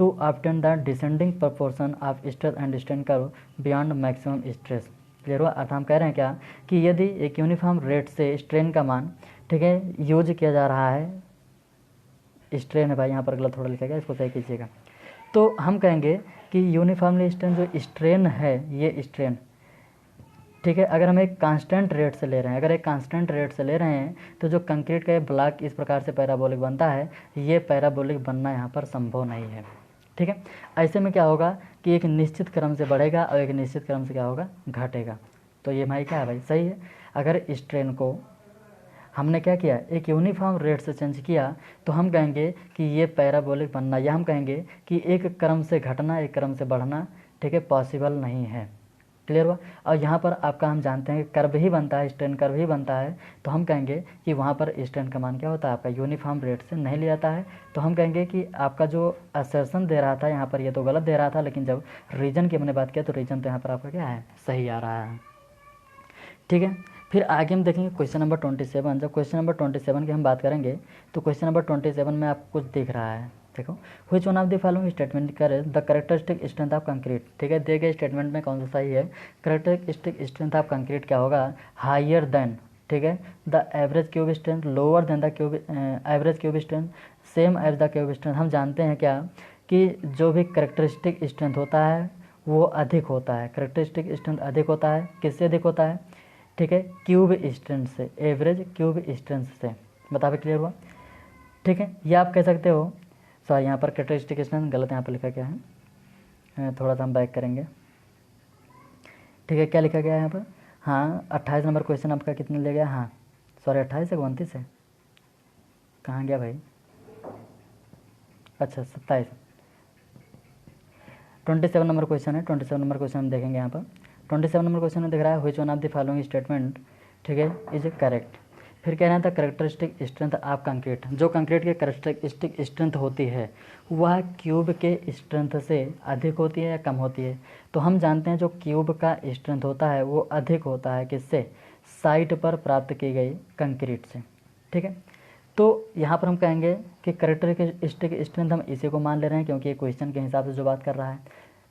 to obtain the descending proportion of stress and strain curve beyond maximum stress. Clear हुआ? अर्थ हम कह रहे हैं क्या कि यदि एक यूनिफॉर्म रेट से स्ट्रेन का मान, ठीक है, यूज किया जा रहा है, स्ट्रेन है भाई, यहाँ पर गलत थोड़ा लिखा गया, इसको सही कीजिएगा। तो हम कहेंगे कि यूनिफॉर्मली स्ट्रेन जो स्ट्रेन है, ये स्ट्रेन, ठीक है, अगर हम एक कांस्टेंट रेट से ले रहे हैं, अगर एक कांस्टेंट रेट से ले रहे हैं तो जो कंक्रीट का ये ब्लॉक इस प्रकार से पैराबोलिक बनता है, ये पैराबोलिक बनना यहाँ पर संभव नहीं है। ठीक है, ऐसे में क्या होगा कि एक निश्चित क्रम से बढ़ेगा और एक निश्चित क्रम से क्या होगा, घटेगा। तो ये भाई क्या है भाई, सही है। अगर स्ट्रेन को हमने क्या किया, एक यूनिफॉर्म रेट से चेंज किया, तो हम कहेंगे कि ये पैराबोलिक बनना, या हम कहेंगे कि एक क्रम से घटना एक क्रम से बढ़ना, ठीक है, पॉसिबल नहीं है। क्लियर हुआ? और यहाँ पर आपका हम जानते हैं कि कर्व ही बनता है, स्ट्रेन कर्व ही बनता है, तो हम कहेंगे कि वहाँ पर स्ट्रेन का मान क्या होता है, आपका यूनिफॉर्म रेट से नहीं लिया जाता है। तो हम कहेंगे कि आपका जो असर्शन दे रहा था यहाँ पर, ये तो गलत दे रहा था, लेकिन जब रीजन की हमने बात किया तो रीजन तो यहाँ पर आपका क्या है, सही आ रहा है। ठीक है, फिर आगे हम देखेंगे क्वेश्चन नंबर 27। जब क्वेश्चन नंबर 27 की हम बात करेंगे तो क्वेश्चन नंबर 27 में आपको कुछ दिख रहा है, देखो, which one of the following statement करे the characteristic strength of concrete. ठीक है, दिए गए स्टेटमेंट में कौन सा सही है, कैरेक्टरिस्टिक स्ट्रेंथ ऑफ कंक्रीट क्या होगा, हायर देन, ठीक है, the average cube strength, lower than the cube average cube strength, same as the cube strength. हम जानते हैं क्या कि जो भी कैरेक्टरिस्टिक स्ट्रेंथ होता है वो अधिक होता है, कैरेक्टरिस्टिक स्ट्रेंथ अधिक होता है, किससे अधिक होता है, ठीक है, क्यूब स्ट्रेंथ से, एवरेज क्यूब स्ट्रेंथ से। बताओ, क्लियर हुआ? ठीक है, या आप कह सकते हो, सॉरी यहाँ पर कैरेक्टरिस्टिक स्ट्रेंथ गलत यहाँ पर लिखा गया है, थोड़ा सा हम बैक करेंगे। ठीक है, क्या लिखा गया है यहाँ पर, हाँ 28 नंबर क्वेश्चन आपका कितने ले गया, हाँ सॉरी 28 है 29 है, कहाँ गया भाई, अच्छा 27, 27 नंबर क्वेश्चन है। 27 नंबर क्वेश्चन हम देखेंगे यहाँ पर। 27 नंबर क्वेश्चन में दिख रहा है which one of the following statement, ठीक है, इज करेक्ट। फिर कह रहे हैं the characteristic strength of concrete, जो कंक्रीट की कैरेक्टरिस्टिक स्ट्रेंथ होती है वह क्यूब के स्ट्रेंथ से अधिक होती है या कम होती है। तो हम जानते हैं जो क्यूब का स्ट्रेंथ होता है वो अधिक होता है किससे, साइट पर प्राप्त की गई कंक्रीट से। ठीक है, तो यहाँ पर हम कहेंगे कि कैरेक्टरिस्टिक स्ट्रेंथ हम इसी को मान ले रहे हैं क्योंकि क्वेश्चन के हिसाब से जो बात कर रहा है।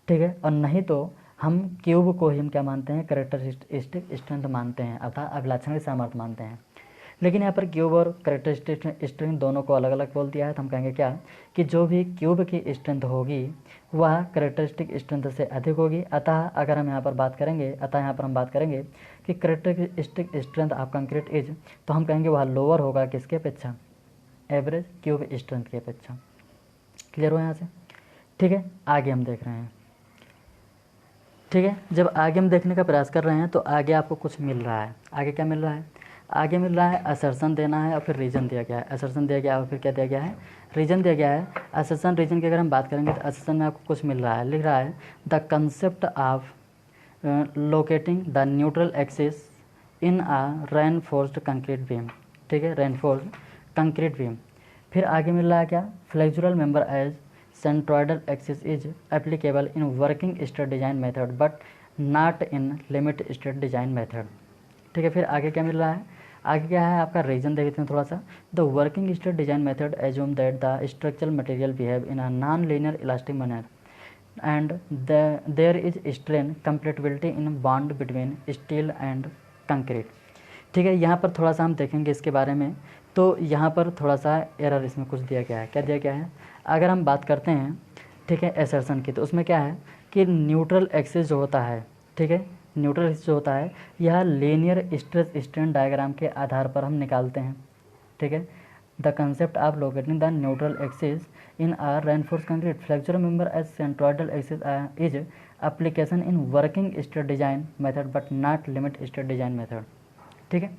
ठीक है, और नहीं तो हम क्यूब को ही हम क्या मानते हैं, कैरेक्टरिस्टिक स्ट्रेंथ मानते हैं, अर्थात अभिलाक्षणिक सामर्थ्य मानते हैं। लेकिन यहाँ पर क्यूब और कैरेक्टरिस्टिक स्ट्रेंथ दोनों को अलग अलग बोल दिया है, तो हम कहेंगे क्या कि जो भी क्यूब की स्ट्रेंथ होगी वह कैरेक्टरिस्टिक स्ट्रेंथ से अधिक होगी। अतः अगर हम यहाँ पर बात करेंगे, हम बात करेंगे कि characteristic strength of concrete is, तो हम कहेंगे वह लोअर होगा किसके अपेक्षा, एवरेज क्यूब स्ट्रेंथ की अपेक्षा। क्लियर हुआ यहाँ से? ठीक है, आगे हम देख रहे हैं। ठीक है, जब आगे हम देखने का प्रयास कर रहे हैं तो आगे आपको कुछ मिल रहा है। आगे क्या मिल रहा है, आगे मिल रहा है असर्शन देना है और फिर रीजन दिया गया है, असर्शन दिया गया है और फिर क्या दिया गया है, रीजन दिया गया है। असर्शन रीजन की अगर हम बात करेंगे तो असर्शन में आपको कुछ मिल रहा है, लिख रहा है the concept of locating the neutral axis in a reinforced concrete beam. ठीक है, रेनफोर्स्ड कंक्रीट बीम। फिर आगे मिल रहा है क्या, flexural member as centroidal axis is applicable in working state design method but not in limit state design method. ठीक है, फिर आगे क्या मिल रहा है, आगे क्या है आपका रीजन देखते हैं थोड़ा सा। The working state design method assume that the structural material behave in a non linear elastic manner and there is strain compatibility in bond between steel and concrete. ठीक है, यहाँ पर थोड़ा सा हम देखेंगे इसके बारे में। तो यहाँ पर थोड़ा सा एरर इसमें कुछ दिया गया है, क्या दिया गया है, अगर हम बात करते हैं, ठीक है, असर्शन की, तो उसमें क्या है कि न्यूट्रल एक्सिस जो होता है, ठीक है, न्यूट्रल एक्सिस जो होता है यह लीनियर स्ट्रेस स्ट्रेन डायग्राम के आधार पर हम निकालते हैं। ठीक है, the concept of locating the neutral axis in R reinforce concrete flexure member as centroidal axis is application in working state design method but not limit state design method. ठीक है,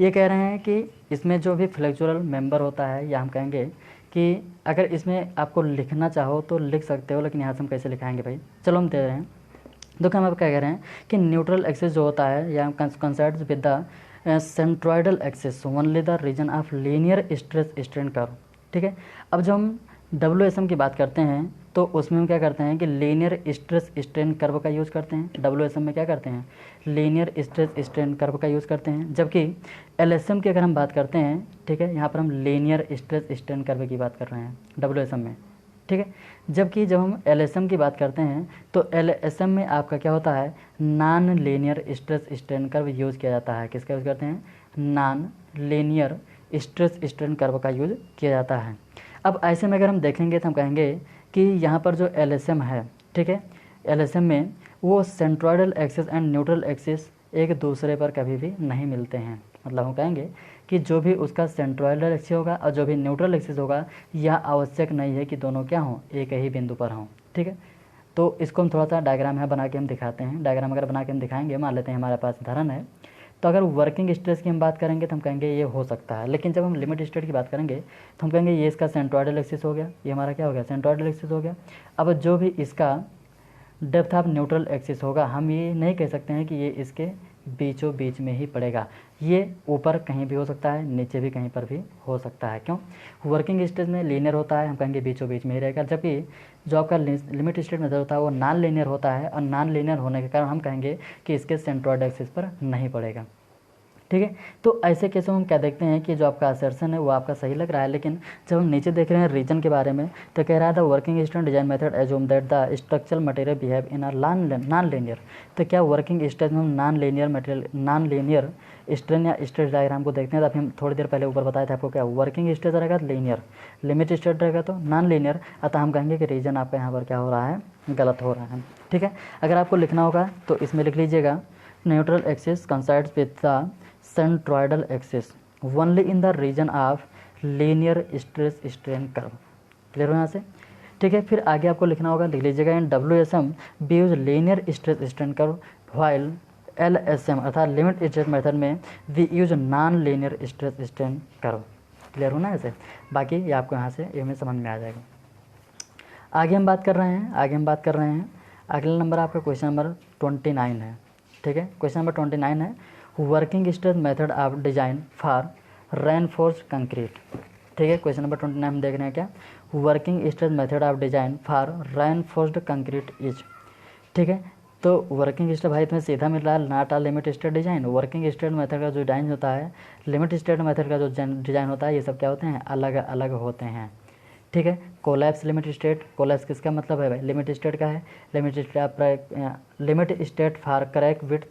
ये कह रहे हैं कि इसमें जो भी फ्लेक्चुरल मेंबर होता है, या हम कहेंगे कि अगर इसमें आपको लिखना चाहो तो लिख सकते हो, लेकिन यहाँ से हम कैसे लिखाएंगे भाई, चलो हम दे रहे हैं। देखो हम आप क्या कह रहे हैं कि न्यूट्रल एक्सिस जो होता है या concerned with the centroidal axis only the region of linear stress strain curve. ठीक है, अब जब हम WSM की बात करते हैं तो उसमें हम क्या करते हैं कि लीनियर स्ट्रेस स्ट्रेन कर्व का यूज़ करते हैं। WSM में क्या करते हैं, लीनियर स्ट्रेस स्ट्रेन कर्व का यूज़ करते हैं, जबकि LSM की अगर हम बात करते हैं, ठीक है, यहाँ पर हम लीनियर स्ट्रेस स्ट्रेन कर्व की बात कर रहे हैं WSM में। ठीक है। जबकि जब हम LSM की बात करते हैं तो LSM में आपका क्या होता है, non linear stress strain curve use किया जाता है। किसका यूज़ करते हैं, non linear stress strain curve का यूज़ किया जाता है। अब ऐसे में अगर हम देखेंगे तो हम कहेंगे कि यहाँ पर जो LSM है, ठीक है, LSM में वो centroidal axis and neutral axis एक दूसरे पर कभी भी नहीं मिलते हैं। मतलब हम कहेंगे कि जो भी उसका सेंट्रोइडल एक्सिस होगा और जो भी न्यूट्रल एक्सिस होगा, यह आवश्यक नहीं है कि दोनों क्या हों, एक ही बिंदु पर हों। ठीक है, तो इसको हम थोड़ा सा डायग्राम है बना के हम दिखाते हैं। डायग्राम अगर बना के हम दिखाएंगे, मान लेते हैं हमारे पास धरन है, तो अगर वर्किंग स्ट्रेस की हम बात करेंगे तो हम कहेंगे ये हो सकता है। लेकिन जब हम लिमिट स्टेट की बात करेंगे तो हम कहेंगे ये इसका सेंट्रोइडल एक्सिस हो गया, ये हमारा क्या हो गया, सेंट्रोइडल एक्सिस हो गया। अब जो भी इसका डेप्थ ऑफ न्यूट्रल एक्सिस होगा, हम ये नहीं कह सकते हैं कि ये इसके बीचों बीच में ही पड़ेगा। ये ऊपर कहीं भी हो सकता है, नीचे भी कहीं पर भी हो सकता है। क्यों, वर्किंग स्टेज में लीनियर होता है, हम कहेंगे बीचों बीच में ही रहेगा। जबकि जो आपका लिमिट स्टेट मेथड होता है वो नॉन लीनियर होता है, और नॉन लीनियर होने के कारण हम कहेंगे कि इसके सेंट्रोइड एक्सिस पर नहीं पड़ेगा। ठीक है, तो ऐसे केसों में हम क्या देखते हैं कि जो आपका असर्शन है वो आपका सही लग रहा है। लेकिन जब हम नीचे देख रहे हैं रीजन के बारे में, तो कह रहा था working strain design method assume that the structural material behave in a non linear. तो क्या वर्किंग स्ट्रेन में हम non linear material, non linear strain या स्ट्रेस डायग्राम को देखते हैं। तो अभी हम थोड़ी देर पहले ऊपर बताया था आपको, क्या वर्किंग स्ट्रेस रहेगा लीनियर, लिमिट स्टेट रहेगा तो नॉन लीनियर। अतः हम कहेंगे कि रीजन आपका यहाँ पर क्या हो रहा है, गलत हो रहा है। ठीक है, अगर आपको लिखना होगा तो इसमें लिख लीजिएगा, neutral axis coincides with the centroidal axis only in the region of linear stress strain curve. Clear हो यहाँ से। ठीक है, फिर आगे आपको लिखना होगा, लिख लीजिएगा, in WSM we use linear stress strain curve while LSM अर्थात लिमिट स्टेट मेथड में we use non linear stress strain curve. Clear होना है ऐसे, बाकी ये आपको यहाँ से ये में समझ में आ जाएगा। आगे हम बात कर रहे हैं, अगला नंबर आपका क्वेश्चन नंबर 29 है। ठीक है, क्वेश्चन नंबर 29 है, working stress method of design for reinforced concrete. ठीक है, क्वेश्चन नंबर 29 हम देख रहे हैं क्या, working stress method of design for reinforced concrete is. ठीक है, तो वर्किंग स्ट्रेस भाई तुम्हें सीधा मिल रहा है, not a limit state design. Working stress method का जो डिजाइन होता है, लिमिट स्टेट मेथड का जो डिजाइन होता है, ये सब क्या होते हैं, अलग अलग होते हैं। ठीक है, कोलैप्स लिमिट स्टेट, कोलैप्स किसका मतलब है भाई, लिमिट स्टेट का है। Limit state for crack width,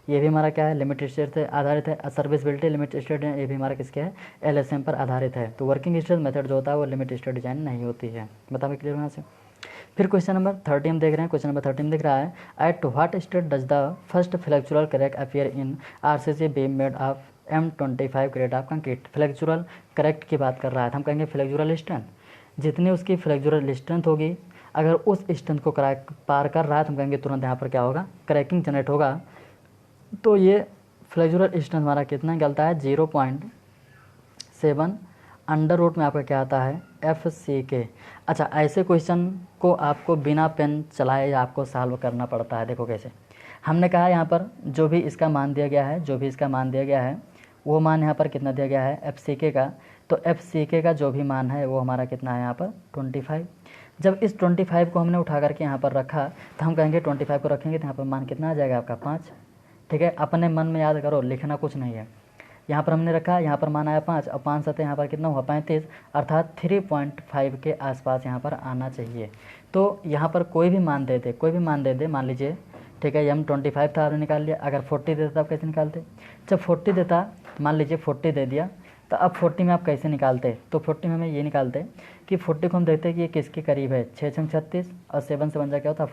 ये भी हमारा क्या है, लिमिट स्टेट से आधारित है। सर्विसबिलिटी लिमिट स्टेट है, ये भी हमारा किसके है, LSM पर आधारित है। तो वर्किंग स्ट्रेस मेथड जो होता है वो लिमिट स्टेट डिजाइन नहीं होती है। बताओ क्लियर यहाँ से। फिर क्वेश्चन नंबर 30 हम देख रहे हैं, क्वेश्चन नंबर 30 दिख रहा है, at what state does the first flexural crack appear in RCC beam made of M25 grade of concrete. Flexural crack की बात कर रहा है, हम कहेंगे फ्लेक्चुरल स्ट्रेंथ, जितनी उसकी फ्लेक्चुरल स्ट्रेंथ होगी, अगर उस स्ट्रेंथ को क्रैक पार कर रहा है तो हम कहेंगे तुरंत यहाँ पर क्या होगा, क्रैकिंग जनरेट होगा। तो ये फ्लेक्चुरल स्ट्रेंथ हमारा कितना निकलता है, 0.7 अंडर रूट में आपका क्या आता है, FCK। अच्छा, ऐसे क्वेश्चन को आपको बिना पेन चलाए आपको सॉल्व करना पड़ता है। देखो कैसे, हमने कहा यहाँ पर जो भी इसका मान दिया गया है, वो मान यहाँ पर कितना दिया गया है, FCK का। तो FCK का जो भी मान है वो हमारा कितना है यहाँ पर, 25। जब इस 25 को हमने उठा करके यहाँ पर रखा तो हम कहेंगे 25 को रखेंगे तो यहाँ पर मान कितना आ जाएगा आपका, 5। ठीक है, अपने मन में याद करो, लिखना कुछ नहीं है। यहाँ पर हमने रखा, यहाँ पर मान आया 5, और 5 सतह यहाँ पर कितना हुआ, 35, अर्थात 3.5 के आसपास यहाँ पर आना चाहिए। तो यहाँ पर कोई भी मान दे दे, मान लीजिए, ठीक है, M25 था, आपने निकाल लिया। अगर 40 देता आप कैसे निकालते, जब 40 देता, मान लीजिए 40 दे दिया, तो अब 40 में आप कैसे निकालते, तो 40 में हमें ये निकालते कि 40 को हम देखते हैं कि ये किसके करीब है, 6 छंग 36 और 7 से बन जाए क्या होता है,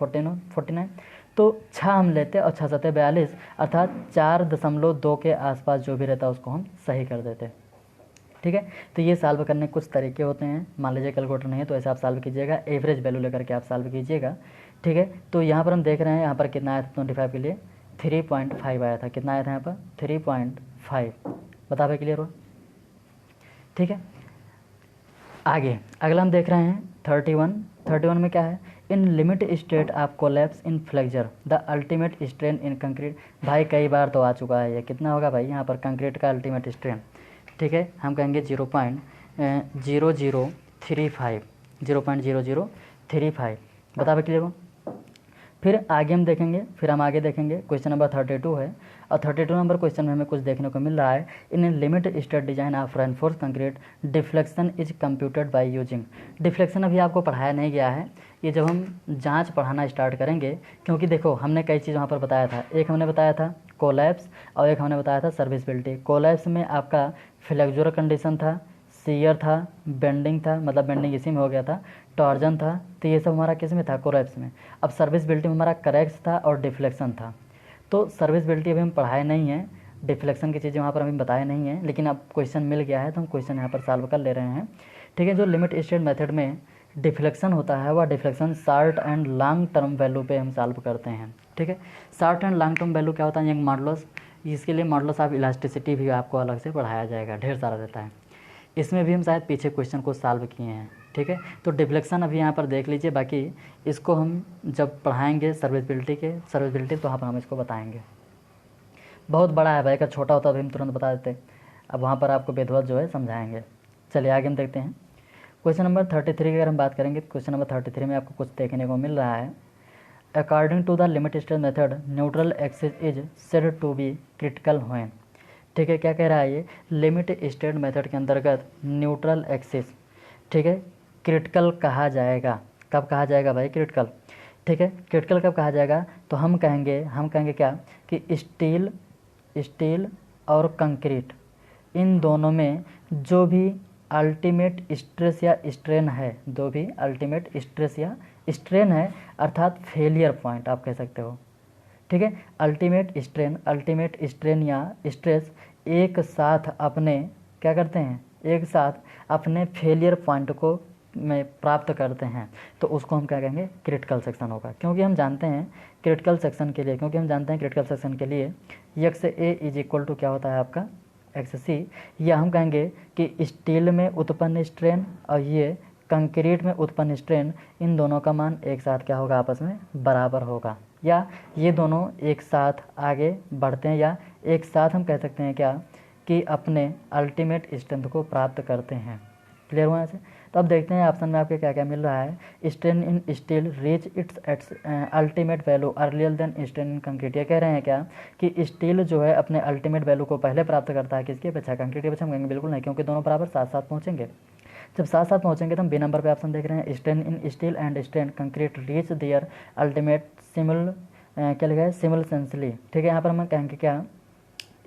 49। तो 6 हम लेते और 6 सतह 42, अर्थात 4.2 के आसपास जो भी रहता है उसको हम सही कर देते। ठीक है, तो ये सॉल्व करने के कुछ तरीके होते हैं। मान लीजिए कैलकुलेटर नहीं है तो ऐसे आप सॉल्व कीजिएगा, एवरेज वैल्यू लेकर के आप सॉल्व कीजिएगा। ठीक है, तो यहाँ पर हम देख रहे हैं, यहाँ पर कितना आया था 25 के लिए, 3.5 आया था। कितना आया था यहाँ पर, 3.5। बता भाई, क्लियर हो। ठीक है, आगे अगला हम देख रहे हैं 31 में क्या है, इन limit state of collapse in flexure the ultimate strain in concrete. भाई कई बार तो आ चुका है ये, कितना होगा भाई यहाँ पर कंक्रीट का अल्टीमेट स्ट्रेन। ठीक है, हम कहेंगे 0.0035। बता भाई क्लियर हो। फिर आगे हम देखेंगे, फिर हम आगे देखेंगे क्वेश्चन नंबर 32 है, और 32 नंबर क्वेश्चन में हमें कुछ देखने को मिल रहा है। इन limit state design of reinforce concrete deflection is computed by using. Deflection अभी आपको पढ़ाया नहीं गया है, ये जब हम जांच पढ़ाना स्टार्ट करेंगे, क्योंकि देखो हमने कई चीज़ वहाँ पर बताया था। एक हमने बताया था कोलैप्स और एक हमने बताया था सर्विसबिलिटी। कोलैप्स में आपका फ्लेक्सुरल कंडीशन था, सीयर था, बेंडिंग था, मतलब बेंडिंग इसी में हो गया था, टॉर्जन था, तो ये सब हमारा किस में था, कोलैप्स में। अब सर्विसबिलिटी में हमारा करेक्स था और डिफ्लेक्शन था। तो सर्विसबिलिटी अभी हम पढ़ाए नहीं है, डिफ्लेक्शन की चीज़ें वहाँ पर अभी बताए नहीं है, लेकिन अब क्वेश्चन मिल गया है तो हम क्वेश्चन यहाँ पर सॉल्व कर ले रहे हैं। ठीक है, जो लिमिट स्टेट मेथड में डिफ्लेक्शन होता है वह deflection short and long term value पे हम सॉल्व करते हैं। ठीक है, short and long term value क्या होता है, यंग मॉडुलस, इसके लिए मॉडुलस ऑफ इलास्टिसिटी भी आपको अलग से पढ़ाया जाएगा, ढेर सारा रहता है। इसमें भी हम शायद पीछे क्वेश्चन को सॉल्व किए हैं। ठीक है, तो डिफ्लेक्शन अभी यहाँ पर देख लीजिए, बाकी इसको हम जब पढ़ाएंगे सर्विसबिलिटी तो वहाँ पर हम इसको बताएंगे। बहुत बड़ा है भाई, अगर छोटा होता तो हम तुरंत बता देते, अब वहाँ पर आपको बेधवत जो है समझाएंगे। चलिए आगे हम देखते हैं क्वेश्चन नंबर 33 की अगर हम बात करेंगे, क्वेश्चन नंबर 33 में आपको कुछ देखने को मिल रहा है। According to the limit state method neutral axis is said to be critical when. ठीक है, क्या कह रहा है ये, लिमिट स्टेट मेथड के अंतर्गत न्यूट्रल एक्सिस, ठीक है, क्रिटिकल कहा जाएगा। कब कहा जाएगा भाई क्रिटिकल? ठीक है, क्रिटिकल कब कहा जाएगा, तो हम कहेंगे क्या कि स्टील और कंक्रीट, इन दोनों में जो भी अल्टीमेट स्ट्रेस या स्ट्रेन है, जो भी अल्टीमेट स्ट्रेस या स्ट्रेन है, अर्थात फेलियर पॉइंट आप कह सकते हो। ठीक है, अल्टीमेट स्ट्रेन या स्ट्रेस एक साथ अपने क्या करते हैं, एक साथ अपने फेलियर पॉइंट को में प्राप्त करते हैं, तो उसको हम क्या कहेंगे, क्रिटिकल सेक्शन होगा। क्योंकि हम जानते हैं क्रिटिकल सेक्शन के लिए x a is equal to क्या होता है आपका एक्स सी, या हम कहेंगे कि स्टील में उत्पन्न स्ट्रेन और ये कंक्रीट में उत्पन्न स्ट्रेन, इन दोनों का मान एक साथ क्या होगा, आपस में बराबर होगा, या ये दोनों एक साथ आगे बढ़ते हैं, या एक साथ हम कह सकते हैं क्या कि अपने अल्टीमेट स्ट्रेंथ को प्राप्त करते हैं। क्लियर हुआ ऐसे? तो अब देखते हैं ऑप्शन में आपके क्या क्या मिल रहा है। Strain in steel reach its ultimate value earlier than strain in concrete. ये कह रहे हैं क्या कि स्टील जो है अपने अल्टीमेट वैल्यू को पहले प्राप्त करता है, किसकी अपेक्षा, कंक्रीट की अपेक्षा? हम कहेंगे बिल्कुल नहीं, क्योंकि दोनों बराबर साथ साथ पहुँचेंगे। जब साथ साथ पहुँचेंगे तो हम बी नंबर पे ऑप्शन देख रहे हैं, strain in steel and strain concrete reach their ultimate क्या लिखा है, सिमिलसेंसली। ठीक है, यहाँ पर हम कहेंगे क्या,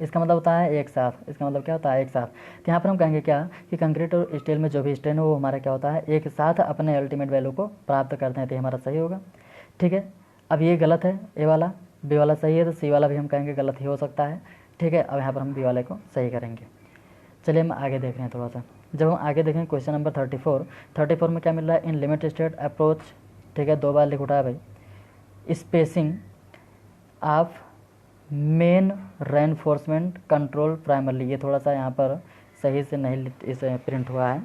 इसका मतलब होता है एक साथ, इसका मतलब क्या होता है एक साथ। तो यहाँ पर हम कहेंगे क्या कि कंक्रीट और स्टील में जो भी स्ट्रेन है वो हमारा क्या होता है, एक साथ अपने अल्टीमेट वैल्यू को प्राप्त करते हैं, तो हमारा सही होगा। ठीक है, अब ये गलत है, ए वाला, बी वाला सही है, तो सी वाला भी हम कहेंगे गलत ही हो सकता है। ठीक है, अब यहाँ पर हम बी वाले को सही करेंगे। चलिए हम आगे देख रहे हैं थोड़ा सा। जब हम आगे देखें क्वेश्चन नंबर 34 में क्या मिल रहा है, इन लिमिट स्टेट अप्रोच। ठीक है, 2 बार लिख उठा है भाई, spacing of main reinforcement control primarily. ये थोड़ा सा यहाँ पर सही से नहीं इस प्रिंट हुआ है,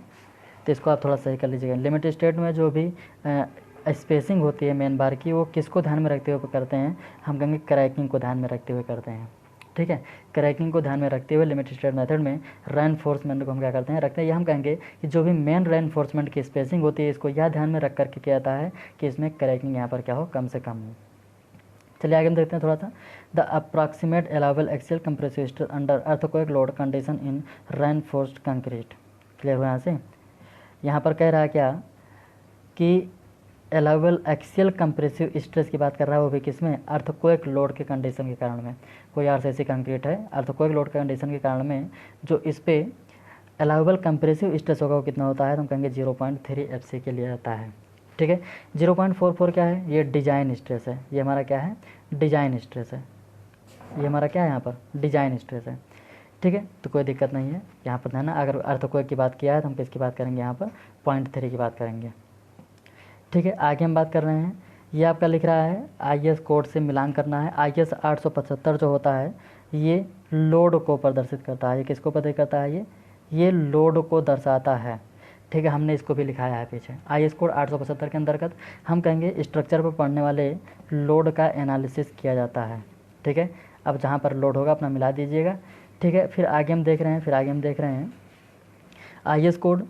तो इसको आप थोड़ा सही कर लीजिएगा। लिमिट स्टेट में जो भी स्पेसिंग होती है मेन बार की, वो किसको ध्यान में रखते हुए करते हैं, हम कहेंगे क्रैकिंग को ध्यान में रखते हुए करते हैं। ठीक है, क्रैकिंग को ध्यान में रखते हुए लिमिट स्टेट मेथड में रेनफोर्समेंट को हम क्या करते हैं, रखते हैं, या हम कहेंगे कि जो भी मेन रेनफोर्समेंट की स्पेसिंग होती है, इसको यह ध्यान में रख करके क्या आता है कि इसमें क्रैकिंग यहाँ पर क्या हो, कम से कम हो। चलिए आगे हम देखते हैं थोड़ा सा। The approximate allowable axial compressive stress under earthquake load condition in reinforced concrete. Clear हुआ यहाँ से? यहाँ पर कह रहा है क्या कि अलाउबल एक्सियल कंप्रेसिव स्ट्रेस की बात कर रहा है, वो भी किसमें, अर्थक्वेक लोड के कंडीशन के कारण में। कोई आरसीसी कंक्रीट है, अर्थक्वेक लोड के कंडीशन के कारण में जो इस पर अलाउबल कंप्रेसिव स्ट्रेस होगा वो कितना होता है, तो हम कहेंगे 0.3 FC के लिए आता है। ठीक है, 0.44 क्या है, ये डिजाइन स्ट्रेस है, ये हमारा क्या है, डिजाइन स्ट्रेस है, ये हमारा क्या है यहाँ पर, डिजाइन स्ट्रेस है। ठीक है, तो कोई दिक्कत नहीं है यहाँ पर ध्यान। अगर अर्थक्वेक की बात किया है तो हम किसकी बात करेंगे, यहाँ पर 0.3 की बात करेंगे। ठीक है, आगे हम बात कर रहे हैं, ये आपका लिख रहा है IS कोड से मिलान करना है। IS 875 जो होता है ये लोड को प्रदर्शित करता है, ये किसको प्रदर्शित करता है, ये लोड को दर्शाता है। ठीक है, हमने इसको भी लिखाया है पीछे। IS कोड 875 के अंतर्गत हम कहेंगे स्ट्रक्चर पर पढ़ने वाले लोड का एनालिसिस किया जाता है। ठीक है, अब जहाँ पर लोड होगा अपना मिला दीजिएगा। ठीक है, फिर आगे हम देख रहे हैं IS कोड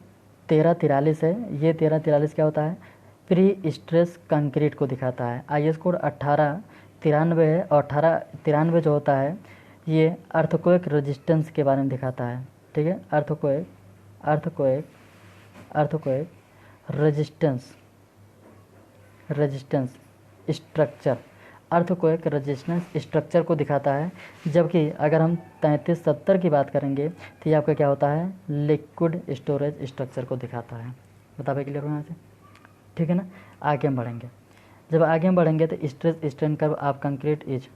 1343 है। ये 1343 क्या होता है, प्री स्ट्रेस कंक्रीट को दिखाता है। IS कोड 1893 है और 1893 जो होता है ये अर्थक्वेक रेजिस्टेंस के बारे में दिखाता है। ठीक है, earthquake resistance structure, earthquake resistance structure को दिखाता है। जबकि अगर हम 3370 की बात करेंगे तो ये आपका क्या होता है, लिक्विड स्टोरेज स्ट्रक्चर को दिखाता है। बता भाई, क्लियर हो यहाँ से? ठीक है ना। आगे हम बढ़ेंगे, जब आगे हम बढ़ेंगे तो stress strain curve of concrete is,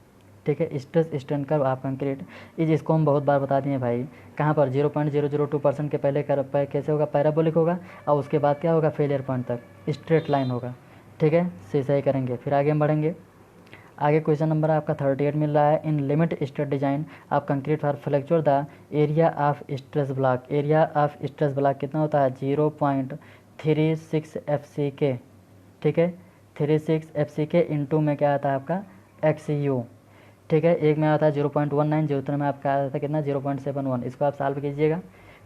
ठीक है, stress strain curve of concrete is, इसको हम बहुत बार बता दिए भाई। कहाँ पर 0.002% के पहले कर्व कैसे होगा, पैराबोलिक होगा, और उसके बाद क्या होगा, फेलियर पॉइंट तक स्ट्रेट लाइन होगा। ठीक है, सही करेंगे। फिर आगे हम बढ़ेंगे। आगे क्वेश्चन नंबर आपका 38 मिल रहा है। इन limit state design of concrete for flexure the area of stress block, area of stress block कितना होता है, 0.36 FCK। ठीक है, 36 FCK इंटू में क्या आता है आपका XU। ठीक है, एक में आता है 0.19, दूसरे में आपका आया था कितना, 0.71। इसको आप सॉल्व कीजिएगा,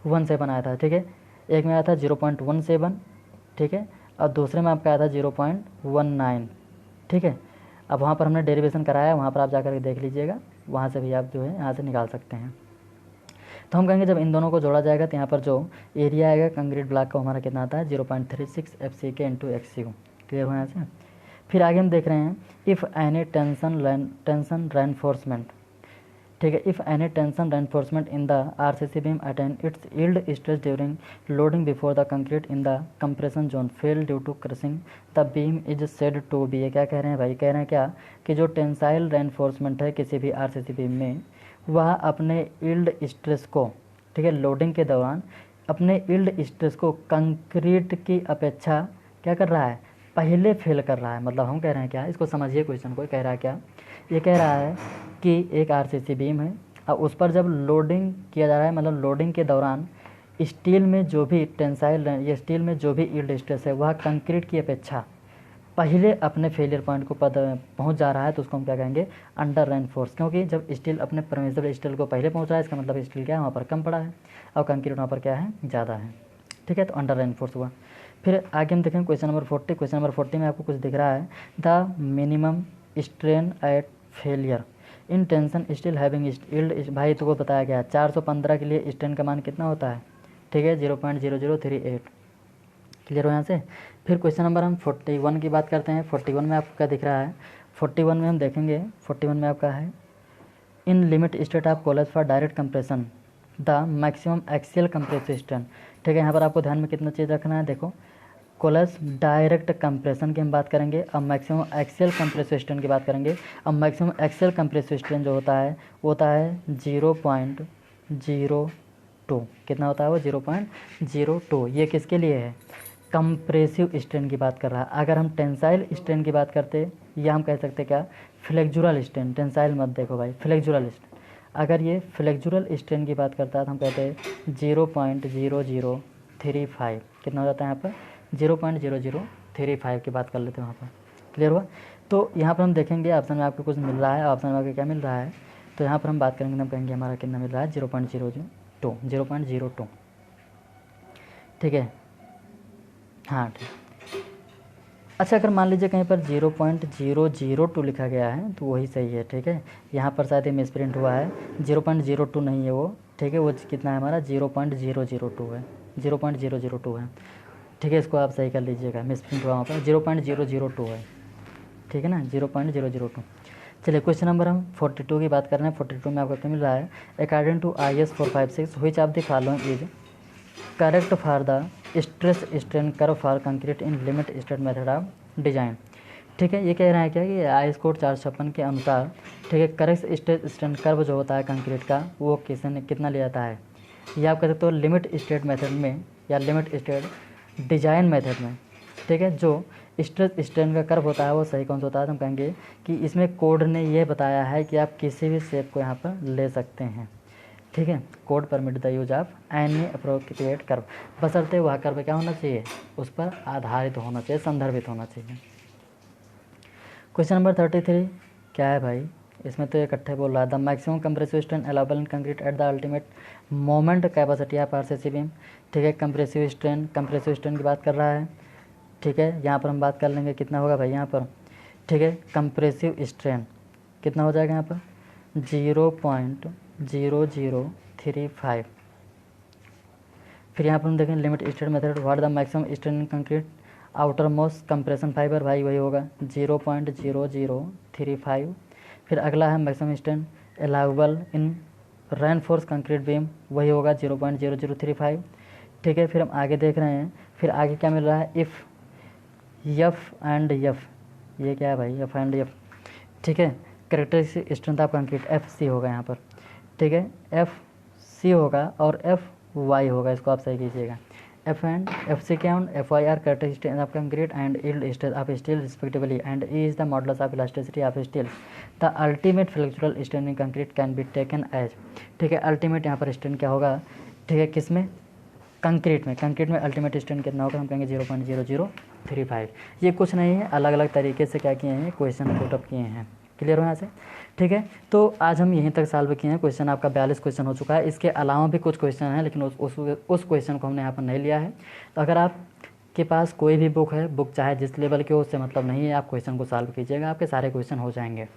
17 आया था। ठीक है, एक में आया था 0.17, ठीक है, और दूसरे में आपका आया था 0.19। ठीक है, अब वहाँ पर हमने डेरिवेशन कराया, वहाँ पर आप जाकर के देख लीजिएगा, वहाँ से भी आप जो है यहाँ से निकाल सकते हैं। तो हम कहेंगे जब इन दोनों को जोड़ा जाएगा तो यहाँ पर जो एरिया आएगा कंक्रीट ब्लॉक का हमारा कितना आता है, 0.36 FCK इंटू XU। क्लियर हो यहाँ से? फिर आगे हम देख रहे हैं इफ़ एनी टेंशन रेनफोर्समेंट। ठीक है, if any tension reinforcement in the RCC beam attain its yield stress during loading before the concrete in the compression zone fail due to crushing the beam is said to be. ये क्या कह रहे हैं भाई, कह रहे हैं क्या कि जो टेंसाइल रेनफोर्समेंट है किसी भी RCC बीम में, वह अपने यील्ड स्ट्रेस को, ठीक है, लोडिंग के दौरान अपने यील्ड स्ट्रेस को कंक्रीट की अपेक्षा क्या कर रहा है, पहले फेल कर रहा है। मतलब हम कह रहे हैं क्या, इसको समझिए क्वेश्चन को, कह रहा है क्या, ये कह रहा है कि एक RCC बीम है और उस पर जब लोडिंग किया जा रहा है, मतलब लोडिंग के दौरान स्टील में जो भी टेंसाइल या स्टील में जो भी यील्ड स्ट्रेस है वह कंक्रीट की अपेक्षा पहले अपने फेलियर पॉइंट को पहुंच जा रहा है, तो उसको हम क्या कहेंगे, अंडर रेनफोर्स। क्योंकि जब स्टील अपने परमिसिबल स्टील को पहले पहुंच रहा है, इसका मतलब स्टील क्या है, वहाँ पर कम पड़ा है और कंक्रीट वहाँ पर क्या है, ज़्यादा है। ठीक है, तो अंडर रेनफोर्स हुआ। फिर आगे हम देखें क्वेश्चन नंबर 40। क्वेश्चन नंबर 40 में आपको कुछ दिख रहा है, the minimum strain at failure in tension steel having yield. भाई तुमको बताया गया 415 के लिए स्ट्रेन का मान कितना होता है, ठीक है, 0.0038। क्लियर हो यहाँ से? फिर क्वेश्चन नंबर हम 41 की बात करते हैं। 41 में आपको क्या दिख रहा है, 41 में हम देखेंगे, 41 में आपका है इन limit state of college for direct compression the maximum axial compressive strain. ठीक है, यहाँ पर आपको ध्यान में कितना चीज़ रखना है, देखो कोलेज डायरेक्ट कंप्रेशन की हम बात करेंगे, अब मैक्सिमम एक्सियल कंप्रेसिव स्ट्रेन की बात करेंगे। अब मैक्सिमम एक्सियल कंप्रेसिव स्ट्रेन जो होता है वो होता है 0.02। कितना होता है वो, 0.02। ये किसके लिए है, कंप्रेसिव स्ट्रेन की बात कर रहा है। अगर हम टेंसाइल स्ट्रेन की बात करते या हम कह सकते क्या, फ्लेक्जुरल स्ट्रेन, टेंसाइल मत देखो भाई, फ्लेक्जुरल स्ट्रेन। अगर ये फ्लेक्जुरल स्ट्रेन की बात करता है तो हम कहते हैं 0.0035। कितना हो जाता है यहाँ पर, 0.0035 की बात कर लेते हैं वहाँ पर। क्लियर हुआ? तो यहाँ पर हम देखेंगे ऑप्शन में आपको कुछ मिल रहा है, ऑप्शन में आपको क्या मिल रहा है, तो यहाँ पर हम बात करेंगे, हम कहेंगे हमारा कितना मिल रहा है, 0.02। ठीक है, हाँ ठीक। अच्छा, अगर मान लीजिए कहीं पर 0.002 लिखा गया है तो वही सही है। ठीक है, यहाँ पर शायद ये मिसप्रिंट हुआ है, 0.02 नहीं है वो। ठीक है, वो कितना है हमारा, 0.002 है, 0.002 है। ठीक है, इसको आप सही कर लीजिएगा, मिसप्रिंट हुआ वहाँ पर, 0.002 है। ठीक है ना, 0.002। चलिए क्वेश्चन नंबर हम 42 की बात कर रहे हैं। 42 में आपको क्या मिल रहा है, according to IS 456 which of the following is correct for the stress strain curve for concrete in limit state method of design. ठीक है, ये कह रहा है क्या कि IS कोड 456 के अनुसार, ठीक है, करेक्ट स्ट्रेस स्ट्रेन कर्व जो होता है कंक्रीट का वो कितना ले जाता है, या आप कह सकते हो लिमिट स्टेट मेथड में या लिमिट स्टेट डिजाइन मेथड में। ठीक है, जो स्ट्रेस स्ट्रेन का कर्व होता है वो सही कौन सा होता है, तो हम कहेंगे कि इसमें कोड ने ये बताया है कि आप किसी भी शेप को यहाँ पर ले सकते हैं। ठीक है, code permit the use of any appropriate curve, बशर्ते वह कर्व क्या होना चाहिए, उस पर आधारित होना चाहिए, संदर्भित होना चाहिए। क्वेश्चन नंबर 33 क्या है भाई, इसमें तो इकट्ठे बोल रहा है, the maximum compressive strain allowable in concrete at the ultimate moment capacity of RCC beam. ठीक है, कंप्रेसिव स्ट्रेन की बात कर रहा है। ठीक है। यहाँ पर हम बात कर लेंगे कितना होगा भाई यहाँ पर, ठीक है। कंप्रेसिव स्ट्रेन कितना हो जाएगा यहाँ पर 0.0035। फिर यहाँ पर हम देखें limit state method, what the maximum strain in concrete outer most compression fibre, भाई वही होगा 0.0035। फिर अगला है मैक्सिमम स्ट्रेन अलाउबल इन रेनफोर्स कंक्रीट बीम, वही होगा 0.0035। ठीक है। फिर हम आगे देख रहे हैं, फिर आगे क्या मिल रहा है इफ़ एफ एंड एफ, ये क्या है भाई एफ एंड एफ, ठीक है। Characteristic strength of concrete f c होगा यहाँ पर, ठीक है। एफ सी होगा और एफ वाई होगा, इसको आप सही कीजिएगा। एफ एंड एफ सी क्या F Y are characteristic strength of concrete and yield strength of steel respectively, and E is the modulus of elasticity of steel. The ultimate flexural strength in concrete can be taken as, ठीक है। Ultimate यहाँ पर strength क्या होगा, ठीक है, किस में कंक्रीट में, कंक्रीट में अल्टीमेट स्ट्रेंथ कितना होगा, हम कहेंगे 0.0035। ये कुछ नहीं है, अलग अलग तरीके से क्या किए हैं क्वेश्चन पुटअप किए हैं। क्लियर हो यहाँ से, ठीक है। तो आज हम यहीं तक सॉल्व किए हैं क्वेश्चन, आपका 42 क्वेश्चन हो चुका है। इसके अलावा भी कुछ क्वेश्चन हैं, लेकिन उस क्वेश्चन को हमने यहाँ पर नहीं लिया है। तो अगर आपके पास कोई भी बुक है, बुक चाहे जिस लेवल की हो, उससे मतलब नहीं है, आप क्वेश्चन को सॉल्व कीजिएगा, आपके सारे क्वेश्चन हो जाएंगे।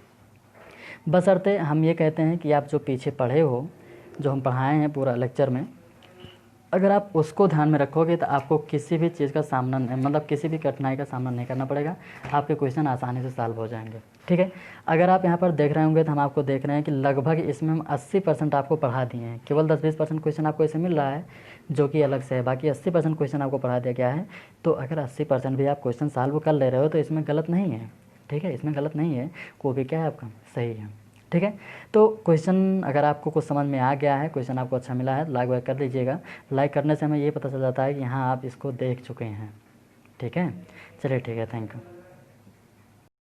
बशर्ते हम ये कहते हैं कि आप जो पीछे पढ़े हो, जो हम पढ़ाए हैं पूरा लेक्चर में, अगर आप उसको ध्यान में रखोगे तो आपको किसी भी चीज़ का सामना, मतलब किसी भी कठिनाई का सामना नहीं करना पड़ेगा, आपके क्वेश्चन आसानी से सॉल्व हो जाएंगे, ठीक है। अगर आप यहाँ पर देख रहे होंगे तो हम आपको देख रहे हैं कि लगभग इसमें हम 80% आपको पढ़ा दिए हैं। केवल 10-20% क्वेश्चन आपको ऐसे मिल रहा है जो कि अलग से है, बाकी 80% क्वेश्चन आपको पढ़ा दिया गया है। तो अगर 80% भी आप क्वेश्चन सॉल्व कर ले रहे हो तो इसमें गलत नहीं है, ठीक है, इसमें गलत नहीं है, कोई भी क्या है आपका सही है, ठीक है। तो क्वेश्चन अगर आपको कुछ समझ में आ गया है, क्वेश्चन आपको अच्छा मिला है, लाइक वाइक कर दीजिएगा। लाइक करने से हमें ये पता चल जाता है कि हाँ आप इसको देख चुके हैं, ठीक है। चलिए ठीक है, थैंक यू।